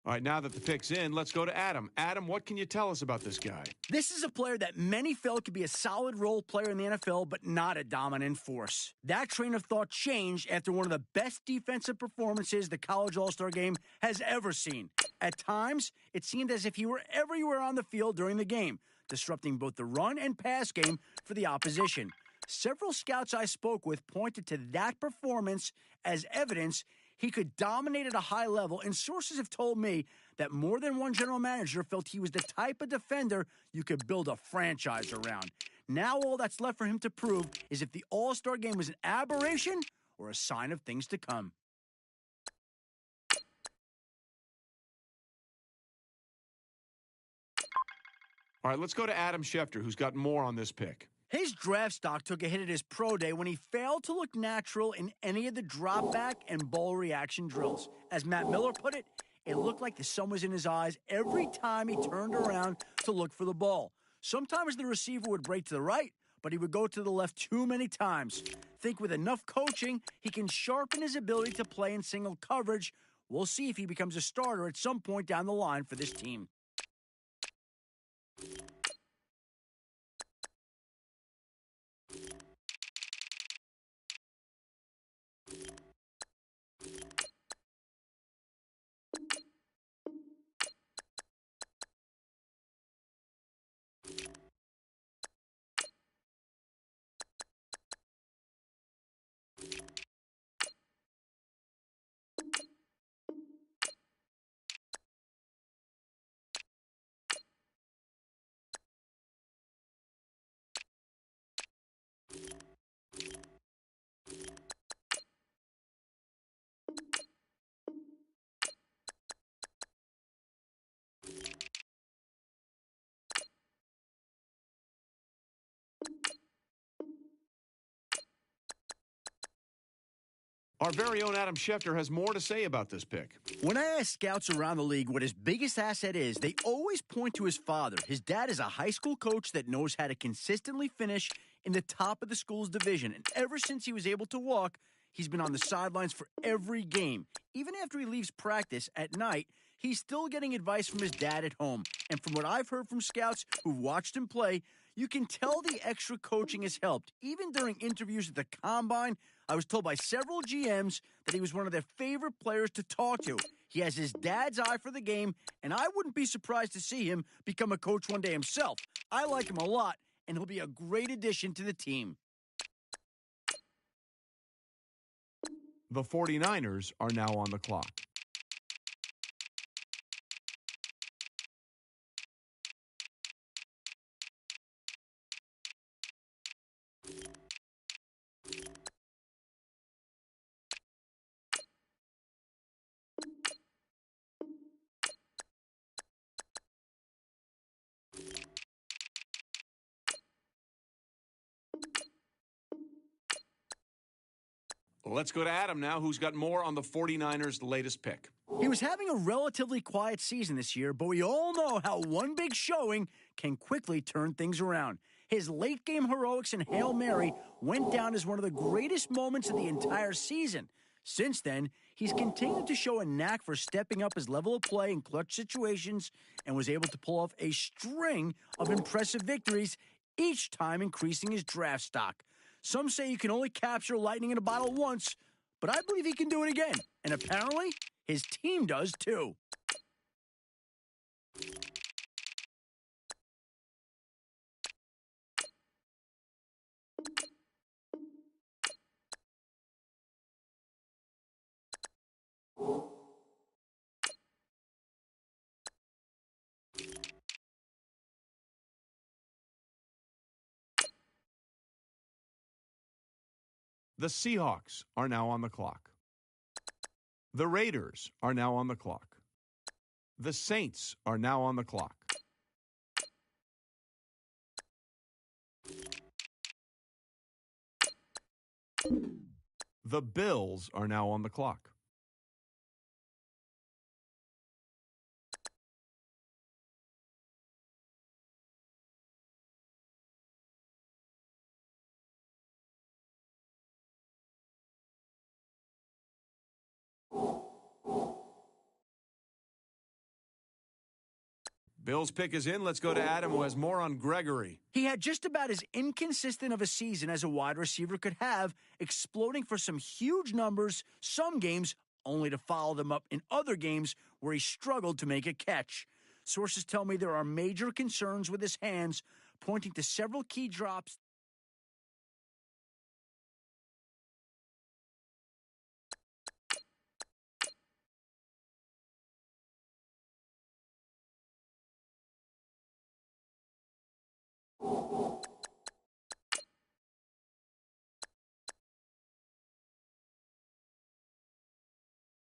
All right, now that the pick's in, let's go to Adam. Adam, what can you tell us about this guy? This is a player that many felt could be a solid role player in the NFL, but not a dominant force. That train of thought changed after one of the best defensive performances the college all-star game has ever seen. At times, it seemed as if he were everywhere on the field during the game, disrupting both the run and pass game for the opposition. Several scouts I spoke with pointed to that performance as evidence he could dominate at a high level, and sources have told me that more than one general manager felt he was the type of defender you could build a franchise around. Now all that's left for him to prove is if the All-Star game was an aberration or a sign of things to come. All right, let's go to Adam Schefter, who's got more on this pick. His draft stock took a hit at his pro day when he failed to look natural in any of the drop back and ball reaction drills. As Matt Miller put it, it looked like the sun was in his eyes every time he turned around to look for the ball. Sometimes the receiver would break to the right, but he would go to the left too many times. Think with enough coaching, he can sharpen his ability to play in single coverage. We'll see if he becomes a starter at some point down the line for this team. Our very own Adam Schefter has more to say about this pick. When I ask scouts around the league what his biggest asset is, they always point to his father. His dad is a high school coach that knows how to consistently finish in the top of the school's division. And ever since he was able to walk, he's been on the sidelines for every game. Even after he leaves practice at night, he's still getting advice from his dad at home. And from what I've heard from scouts who've watched him play, you can tell the extra coaching has helped. Even during interviews at the Combine, I was told by several GMs that he was one of their favorite players to talk to. He has his dad's eye for the game, and I wouldn't be surprised to see him become a coach one day himself. I like him a lot, and he'll be a great addition to the team. The 49ers are now on the clock. Let's go to Adam now, who's got more on the 49ers' latest pick. He was having a relatively quiet season this year, but we all know how one big showing can quickly turn things around. His late-game heroics and Hail Mary went down as one of the greatest moments of the entire season. Since then, he's continued to show a knack for stepping up his level of play in clutch situations and was able to pull off a string of impressive victories, each time increasing his draft stock. Some say you can only capture lightning in a bottle once, but I believe he can do it again. And apparently, his team does too. The Seahawks are now on the clock. The Raiders are now on the clock. The Saints are now on the clock. The Bills are now on the clock. Bill's pick is in. Let's go to Adam, who has more on Gregory. He had just about as inconsistent of a season as a wide receiver could have, exploding for some huge numbers, some games only to follow them up in other games where he struggled to make a catch. Sources tell me there are major concerns with his hands, pointing to several key drops.